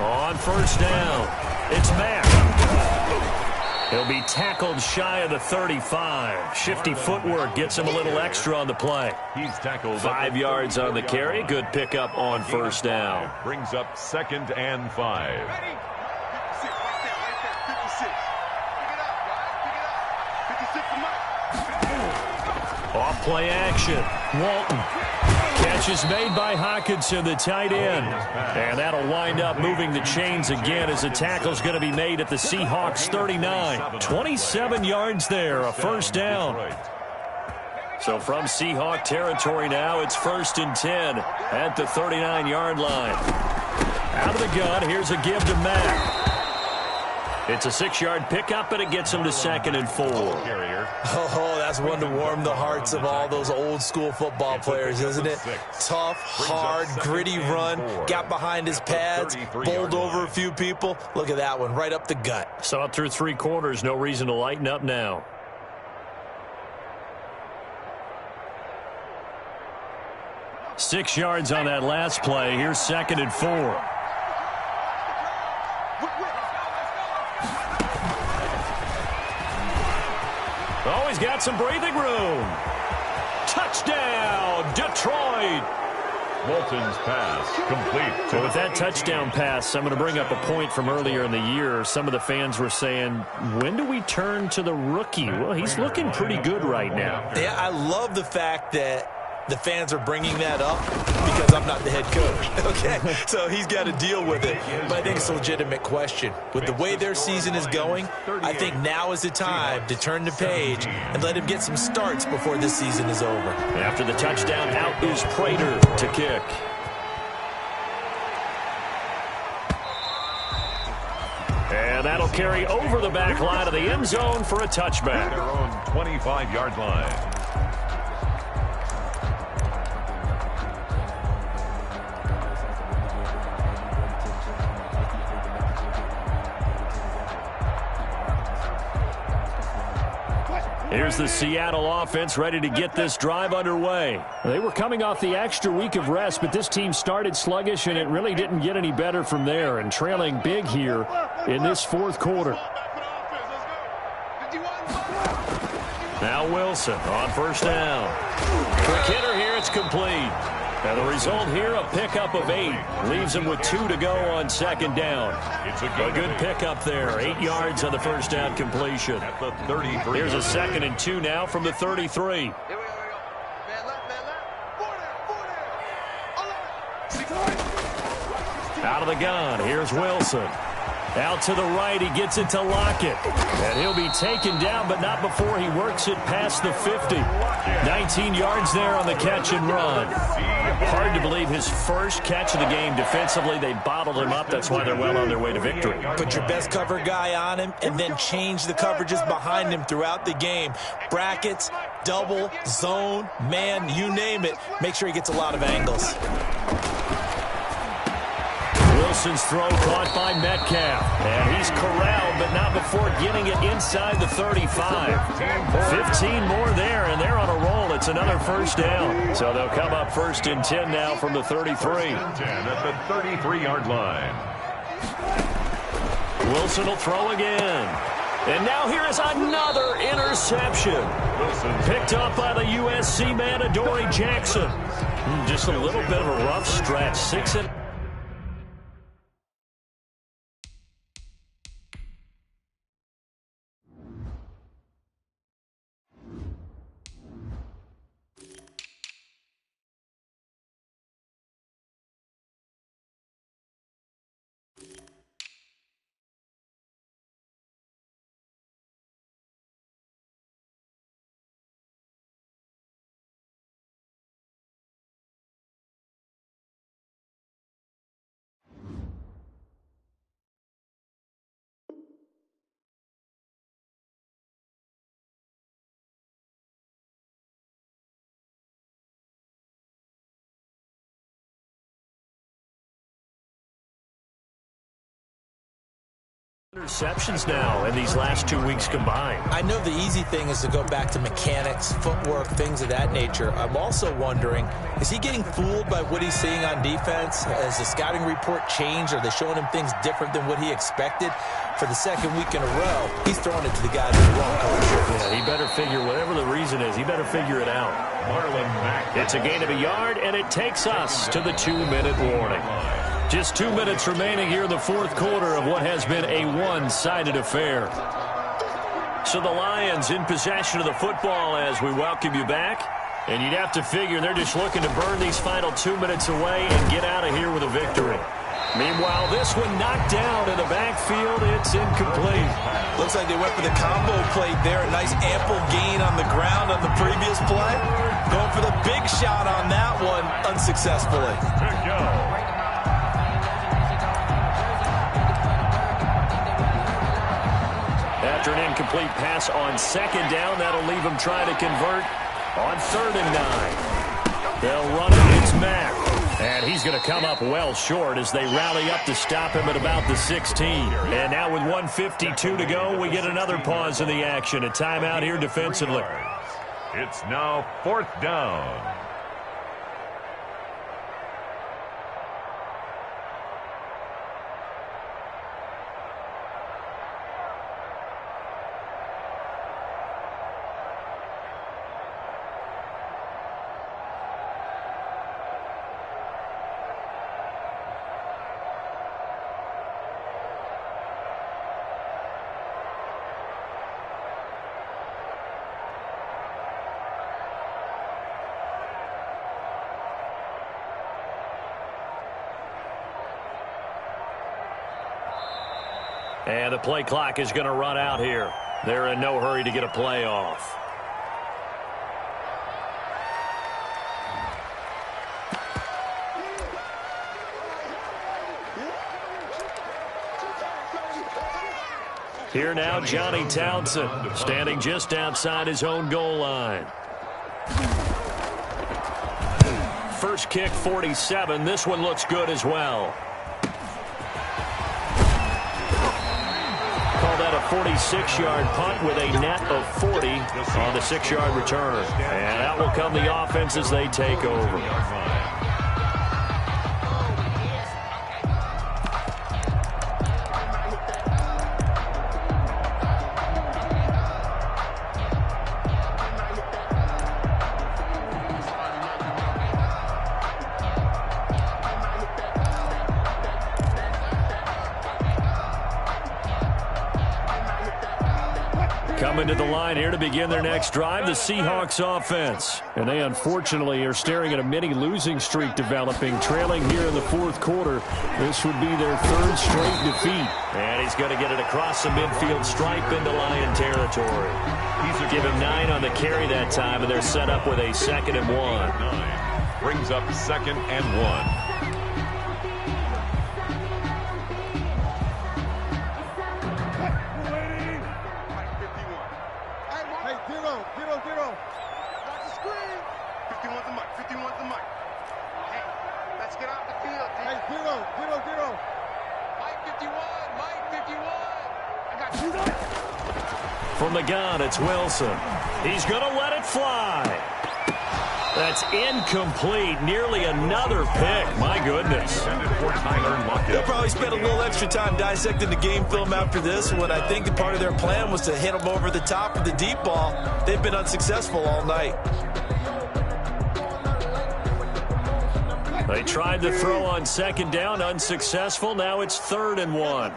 On first down, it's Mack. He'll be tackled shy of the 35. Shifty footwork gets him a little extra on the play. He's tackled 5 yards on the carry. Good pickup on first down. Brings up 2nd and 5. Ready? 56 right there, 56. Pick it up, guys. Pick it up. 56 to Mike. Off play action. Walton. Catch is made by Hawkinson, the tight end. And that'll wind up moving the chains again as the tackle's going to be made at the Seahawks 39. 27 yards there, a first down. So from Seahawk territory now, it's 1st and 10 at the 39-yard line. Out of the gun, here's a give to Mack. It's a 6-yard pickup, and it gets him to 2nd and 4. Oh, that's one to warm the hearts of all those old-school football players, isn't it? Tough, hard, gritty run, got behind his pads, bowled over a few people. Look at that one, right up the gut. Saw it through 3 quarters, no reason to lighten up now. Six yards on that last play. Here's 2nd and 4. Oh, he's got some breathing room. Touchdown, Detroit. Walton's pass complete. So with that touchdown pass, I'm going to bring up a point from earlier in the year. Some of the fans were saying, when do we turn to the rookie? Well, he's looking pretty good right now. Yeah, I love the fact that the fans are bringing that up because I'm not the head coach, okay? So he's got to deal with it. But I think it's a legitimate question. With the way their season is going, I think now is the time to turn the page and let him get some starts before this season is over. After the touchdown, out is Prater to kick. And that'll carry over the back line of the end zone for a touchback. Their own 25-yard line. Here's the Seattle offense ready to get this drive underway. They were coming off the extra week of rest, but this team started sluggish, and it really didn't get any better from there, and trailing big here in this 4th quarter. Now Wilson on first down. Quick hitter here, it's complete. And the result here, a pickup of 8. Leaves him with 2 to go on 2nd down. A good pickup there. 8 yards on the first down completion. At the 33. Here's a 2nd and 2 now from the 33. Out of the gun, here's Wilson. Out to the right, he gets it to Lockett. And he'll be taken down, but not before he works it past the 50. 19 yards there on the catch and run. Hard to believe his first catch of the game defensively. They bottled him up. That's why they're well on their way to victory. Put your best cover guy on him and then change the coverages behind him throughout the game. Brackets, double, zone, man, you name it. Make sure he gets a lot of angles. Wilson's throw caught by Metcalf. And he's corralled, but not before getting it inside the 35. 15 more there, and they're on a roll. It's another first down. So they'll come up 1st and 10 now from the 33. 10 at the 33-yard line. Wilson will throw again. And now here is another interception. Picked up by the USC man, Adoree Jackson. Just a little bit of a rough stretch. 6 and Interceptions now in these last 2 weeks combined. I know the easy thing is to go back to mechanics, footwork, things of that nature. I'm also wondering, is he getting fooled by what he's seeing on defense? Has the scouting report changed? Are they showing him things different than what he expected? For the second week in a row, he's throwing it to the guys in the wrong color shirts. Yeah, he better figure, whatever the reason is, he better figure it out. It's a gain of a yard, and it takes us to the 2-minute warning. Just 2 minutes remaining here in the fourth quarter of what has been a one-sided affair. So the Lions in possession of the football as we welcome you back. And you'd have to figure they're just looking to burn these final 2 minutes away and get out of here with a victory. Meanwhile, this one knocked down in the backfield. It's incomplete. Looks like they went for the combo play there. A nice ample gain on the ground on the previous play. Going for the big shot on that one unsuccessfully. After an incomplete pass on second down, that'll leave them trying to convert on 3rd and 9. They'll run it. It's Mack. And he's going to come up well short as they rally up to stop him at about the 16. And now with 1:52 to go, we get another pause in the action. A timeout here defensively. It's now 4th down. And the play clock is going to run out here. They're in no hurry to get a play off. Here now, Johnny Townsend, standing just outside his own goal line. First kick, 47. This one looks good as well. Call that a 46-yard punt with a net of 40 on the 6-yard return. And out will come the offense as they take over. Coming to the line here to begin their next drive, the Seahawks offense. And they unfortunately are staring at a mini losing streak developing, trailing here in the fourth quarter. This would be their 3rd straight defeat. And he's going to get it across the midfield stripe into Lion territory. Give him 9 on the carry that time, and they're set up with a 2nd and 1. Brings up 2nd and 1. From the gun, it's Wilson. He's going to let it fly. That's incomplete. Nearly another pick. My goodness. They'll probably spend a little extra time dissecting the game film after this when I think that part of their plan was to hit them over the top with the deep ball. They've been unsuccessful all night. They tried to throw on 2nd down, unsuccessful. Now it's 3rd and 1.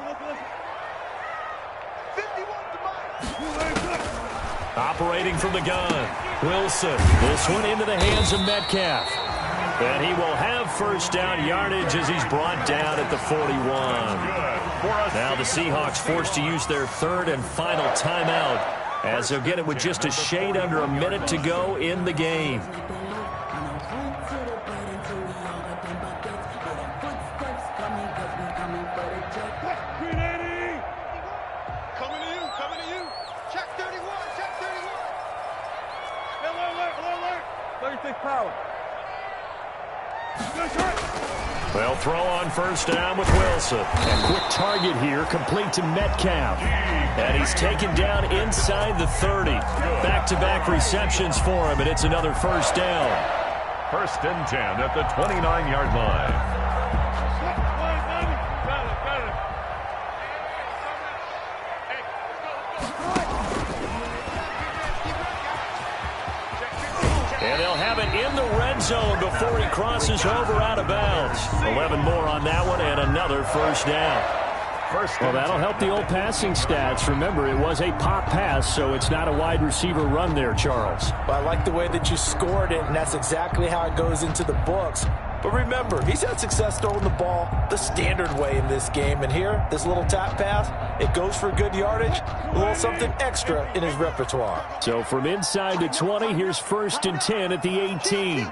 Operating from the gun, Wilson. This one into the hands of Metcalf. And he will have first down yardage as he's brought down at the 41. Now the Seahawks forced to use their 3rd and final timeout as they'll get it with just a shade under a minute to go in the game. Power. Good shot. They'll throw on first down with Wilson. And quick target here, complete to Metcalf. And he's taken down inside the 30. Back-to-back receptions for him, and it's another first down. 1st and 10 at the 29-yard line. And they'll have it in the red zone before he crosses over out of bounds. 11 more on that one and another first down. Well, that'll help the old passing stats. Remember, it was a pop pass, so it's not a wide receiver run there, Charles. Well, I like the way that you scored it, and that's exactly how it goes into the books. But remember, he's had success throwing the ball the standard way in this game. And here, this little tap pass, it goes for good yardage, a little something extra in his repertoire. So from inside the 20, here's 1st and 10 at the 18.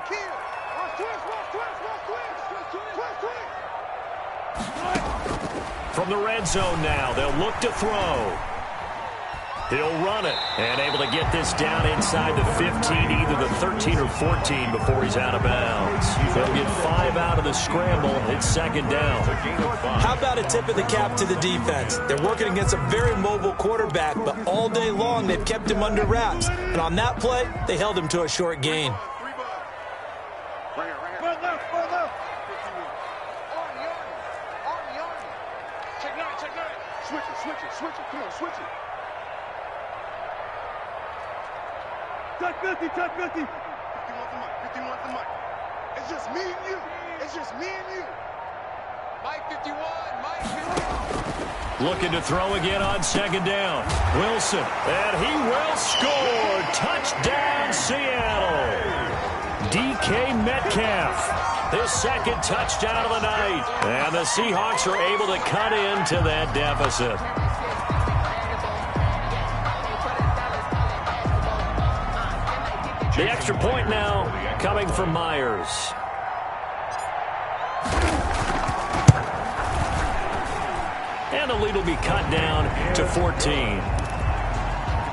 From the red zone now, they'll look to throw. He'll run it and able to get this down inside the 15, either the 13 or 14 before he's out of bounds. They'll get 5 out of the scramble. It's 2nd down. How about a tip of the cap to the defense? They're working against a very mobile quarterback, but all day long they've kept him under wraps. And on that play, they held him to a short gain. Switch it. Come on, switch it. Touch 50. 50 wants the mic. It's just me and you. Mike 51. Looking to throw again on 2nd down. Wilson, and he will score. Touchdown, Seattle. DK Metcalf, his 2nd touchdown of the night. And the Seahawks are able to cut into that deficit. The extra point now coming from Myers. And the lead will be cut down to 14.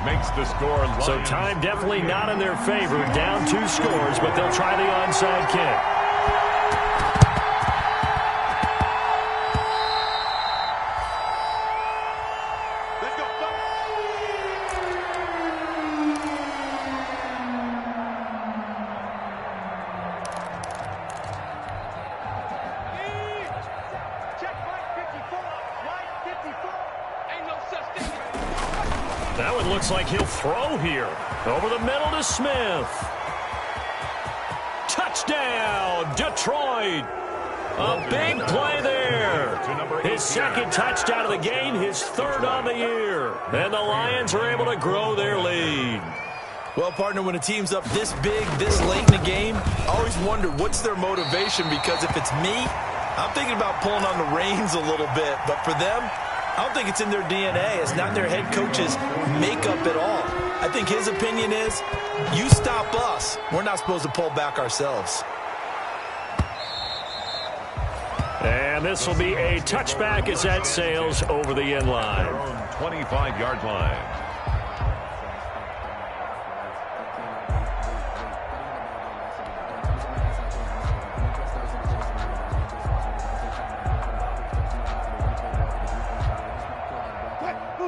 Makes the score. So time definitely not in their favor. Down 2 scores, but they'll try the onside kick. That one looks like he'll throw here. Over the middle to Smith. Touchdown, Detroit. A big play there. His 2nd touchdown of the game, his 3rd on the year. And the Lions are able to grow their lead. Well, partner, when a team's up this big, this late in the game, I always wonder what's their motivation, because if it's me, I'm thinking about pulling on the reins a little bit. But for them, I don't think it's in their DNA. It's not their head coach's makeup at all. I think his opinion is, you stop us, we're not supposed to pull back ourselves. And this will be a touchback as that sails over the end line. 25-yard line.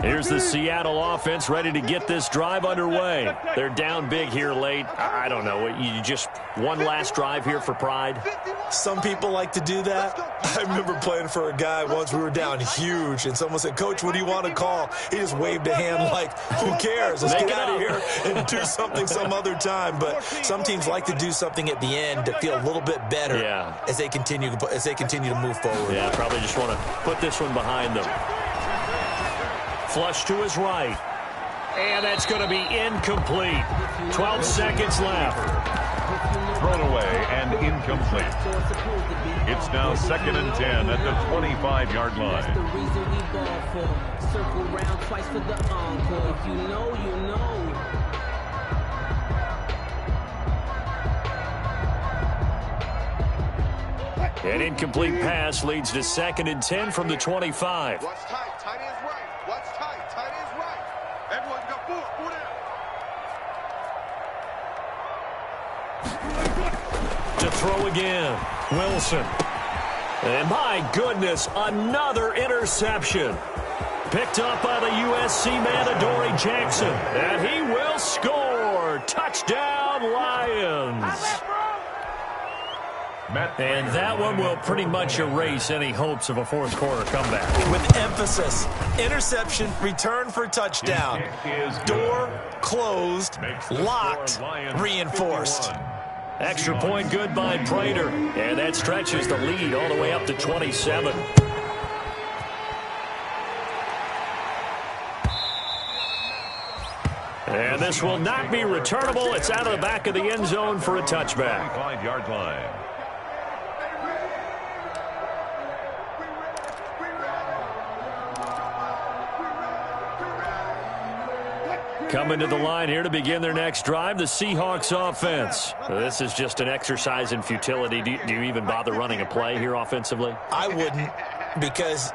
Here's the Seattle offense ready to get this drive underway. They're down big here late. I don't know. You just one last drive here for pride? Some people like to do that. I remember playing for a guy once. We were down huge, and someone said, "Coach, what do you want to call?" He just waved a hand like, who cares? Let's get out of here and do something some other time. But some teams like to do something at the end to feel a little bit better as they continue to move forward. Yeah, probably just want to put this one behind them. Flush to his right. And that's going to be incomplete. 12 seconds left. Thrown away and incomplete. It's now 2nd and 10 at the 25-yard line. That's the reason we ball for. Circle round twice for the encore. If you know, you know. An incomplete pass leads to 2nd and 10 from the 25. Watch tight. Tight ends right. Watch tight. Tight ends right. Everyone got 4 down. To throw again. Wilson. And my goodness, another interception. Picked up by the USC man, Adoree Jackson. And he will score. Touchdown, Lions. And that one will pretty much erase any hopes of a fourth quarter comeback. With emphasis, interception, return for touchdown. Door closed, locked, reinforced. Extra point good by Prater. And that stretches the lead all the way up to 27. And this will not be returnable. It's out of the back of the end zone for a touchback. 5-yard line. Coming to the line here to begin their next drive, the Seahawks offense. This is just an exercise in futility. Do you even bother running a play here offensively? I wouldn't, because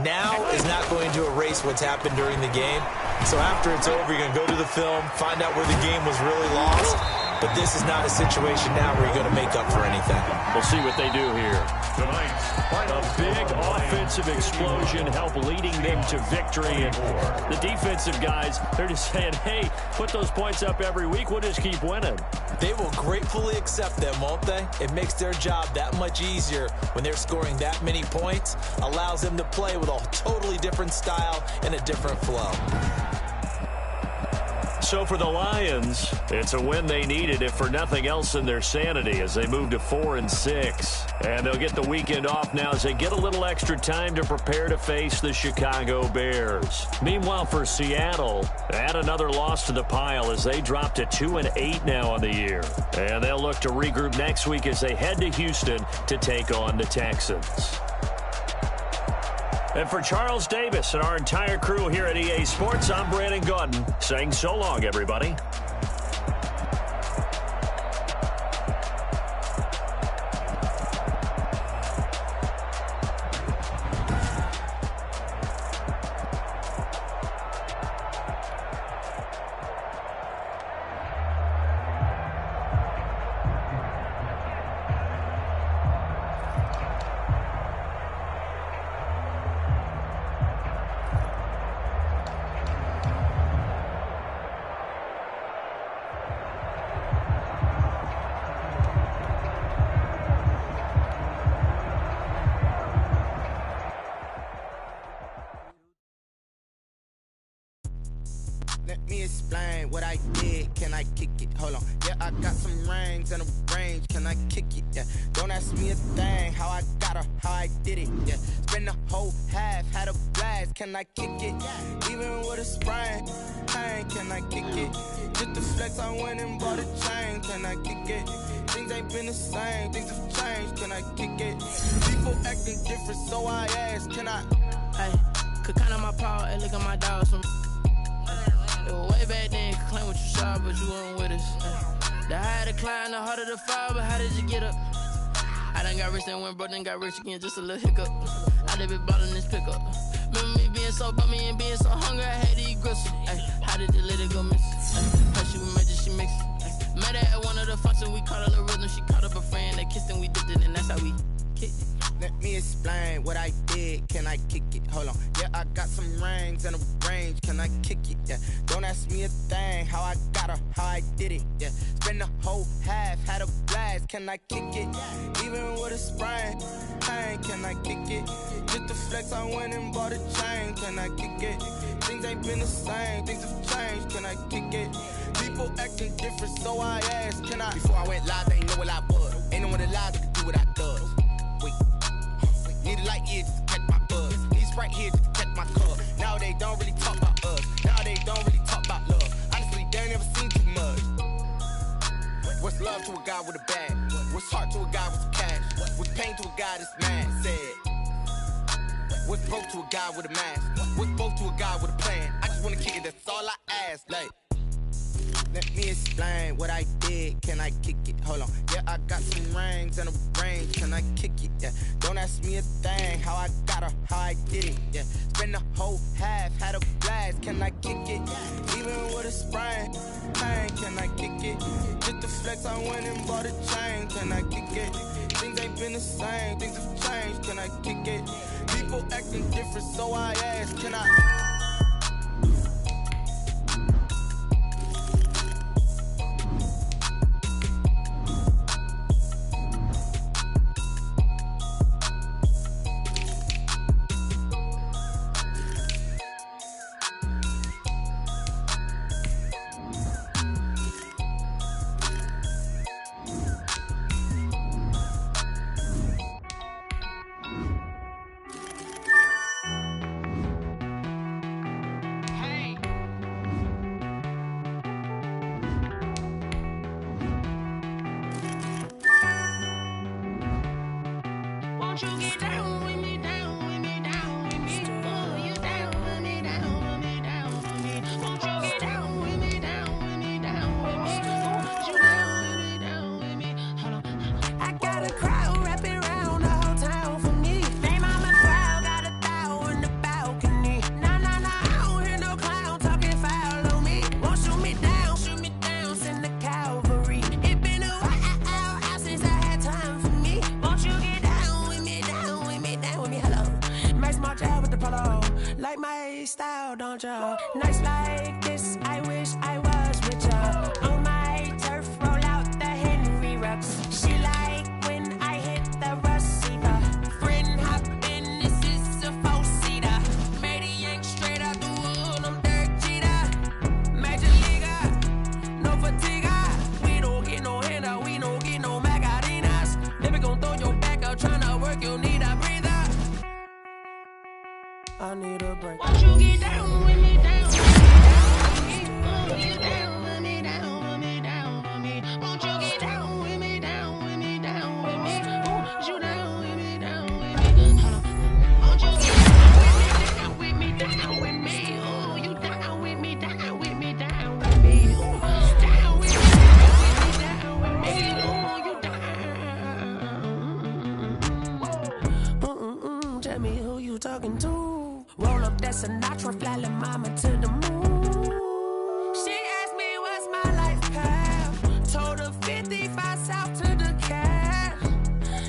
now is not going to erase what's happened during the game. So after it's over, you're going to go to the film, find out where the game was really lost. But this is not a situation now where you're going to make up for anything. We'll see what they do here. A big offensive explosion help leading them to victory. And the defensive guys, they're just saying, hey, put those points up every week. We'll just keep winning. They will gratefully accept them, won't they? It makes their job that much easier when they're scoring that many points. Allows them to play with a totally different style and a different flow. So for the Lions, it's a win they needed, if for nothing else, in their sanity as they move to 4-6. And they'll get the weekend off now as they get a little extra time to prepare to face the Chicago Bears. Meanwhile, for Seattle, add another loss to the pile as they drop to 2-8 now on the year. And they'll look to regroup next week as they head to Houston to take on the Texans. And for Charles Davis and our entire crew here at EA Sports, I'm Brandon Gaudin saying so long, everybody. Let me explain what I did. Can I kick it? Hold on. Yeah, I got some rings and a range. Can I kick it? Yeah. Don't ask me a thing. How I got her, how I did it. Yeah. Spend the whole half, had a blast. Can I kick it? Even with a sprain. Hey, can I kick it? Just the flex, I went and bought a chain. Can I kick it? Things ain't been the same. Things have changed. Can I kick it? People acting different, so I asked. Can I? Hey, could count on my power and look at my dogs from. Way back then, could claim what you saw, but you weren't with us. The higher the climb, the harder the fall, but how did you get up? I done got rich and went broke, then got rich again, just a little hiccup. I done been ballin' this pickup. Remember me being so bummy and being so hungry, I had to eat gristle. How did the lady go miss? How she was major, she mixed. Met her at one of the functions, we caught a little rhythm, she caught up a friend, they kissed and we dipped it, and that's how we kicked it. Let me explain what I did. Can I kick it? Hold on. Yeah, I got some rings and a range. Can I kick it? Yeah. Don't ask me a thing. How I got her, how I did it. Yeah. Spend the whole half, had a blast. Can I kick it? Even with a sprain. Hey, can I kick it? Just the flex, I went and bought a chain. Can I kick it? Things ain't been the same. Things have changed. Can I kick it? People acting different, so I asked. Can I? Before I went live, they ain't know what I was. Ain't no one alive that could do what I does. Need a light here just to catch my buzz. Need Sprite here just to catch my cup. Now they don't really talk about us. Now they don't really talk about love. Honestly, they ain't never seen too much. What's love to a guy with a bag? What's heart to a guy with some cash? What's pain to a guy that's mad? Said. What's broke to a guy with a mask? What's both to a guy with a plan? I just wanna kick it, that's all I ask. Like, Let me explain what I did. Can I kick it? Hold on. Yeah, I got some rings and a range. Can I kick it? Yeah. Don't ask me a thing. How I got her, how I did it. Yeah. Spend the whole half, had a blast. Can I kick it? Even with a sprain. Pain, can I kick it? Just the flex, I went and bought a chain. Can I kick it? Things ain't been the same. Things have changed. Can I kick it? People acting different, so I ask. Can I? Nights like this, I wish I was with ya. On my turf, roll out the Henry Rux. She like when I hit the receiver. Friend hop in, this is a four-seater. Made a yank straight out the wood, I'm Derek Jeter. Major leaguer, no fatigue. We don't get no handout, we don't get no Macarinas. Never gon' throw your back out, tryna work, you'll need a breather. I need a break. Won't you get down with me, down with me, down with me? You down with me, down with me, down with me. Won't you get down with me, down with me, down with me? Won't you down with me, down with me? Won't you get down with me, down with me? Oh, you down with me, down with me, down with me? Down with me, down with me. Oh, you down. Tell me who you talking to. Roll up that Sinatra, fly la mama to the moon. She asked me what's my life path. Told her 55 south to the cab.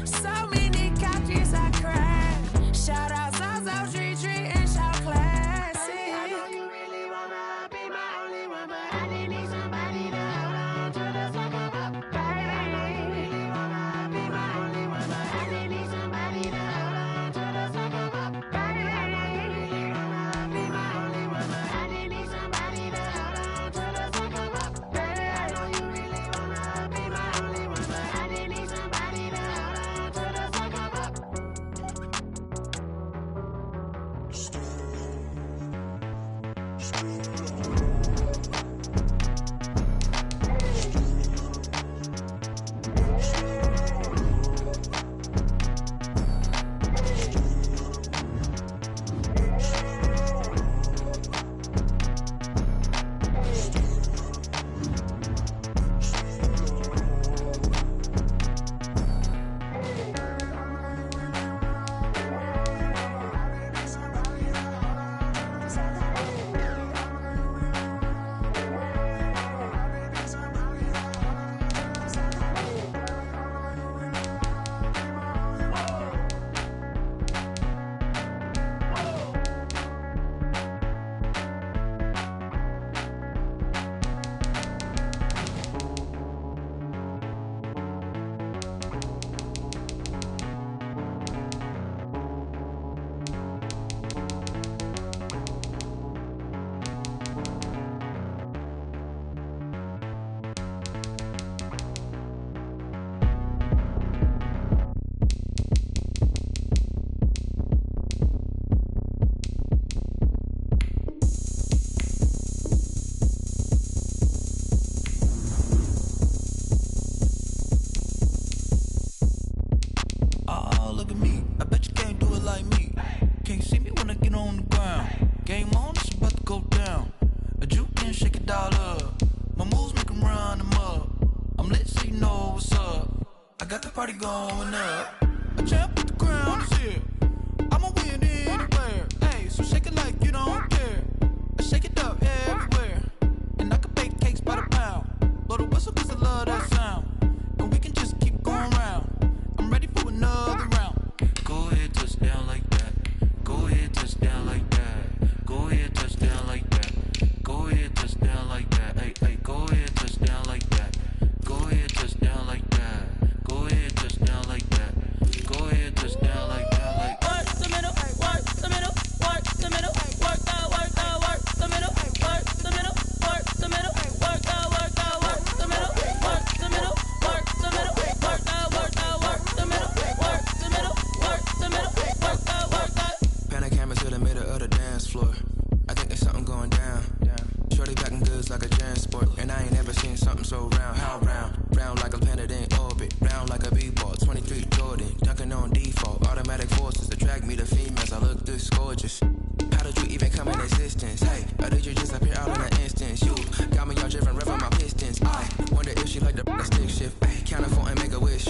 So many couches I cried. Shout out Zozo, Tree Tree, and shout classic. I know you really wanna be my only one, but I didn't need somebody to hold on to the second up. Baby, I know you really wanna be my only one, but I didn't need somebody to hold on to the second up. Baby, I know you really wanna be my only one, but I didn't need somebody to hold on to the second up. Baby, I know you really wanna be my only one, but I didn't need somebody to hold on to the second up. My moves make them run them up. I'm lit so you know what's up. I got the party going up. A champ with the crown is here. I'ma win anywhere. Hey, so shake it like you don't care. I shake it up everywhere. And I can bake cakes by the pound. Blow the whistle cause I love that sound. And we can just keep going round. I'm ready for another round. Go ahead, touch down like that. Go ahead, touch down like that. Go ahead, touch down like that. Go ahead, touch down like that. Hey, hey, go ahead, touch down like that. Go ahead, touch down like that. Go ahead, touch down like that. Go ahead, touch down like that. Like work the middle, work the middle, work the middle, work the middle, work the middle, work the middle, work the middle, work the middle, work the middle, work the middle, work the middle, work the middle, work the middle, work the. Pan a camera to the middle of the dance floor. I think there's something going down. Shorty backing goods like a transport, and I ain't never seen something so round. How round? Round like a planet in orbit, round like a b-ball. 23 Jordan, dunking on default. Automatic forces attract me to females. I look this gorgeous. How did you even come in existence? Hey, or did you just appear out in an instance? You got me all driven, revving my pistons. I wonder if she like the stick shift. Ay, count a phone and make a wish.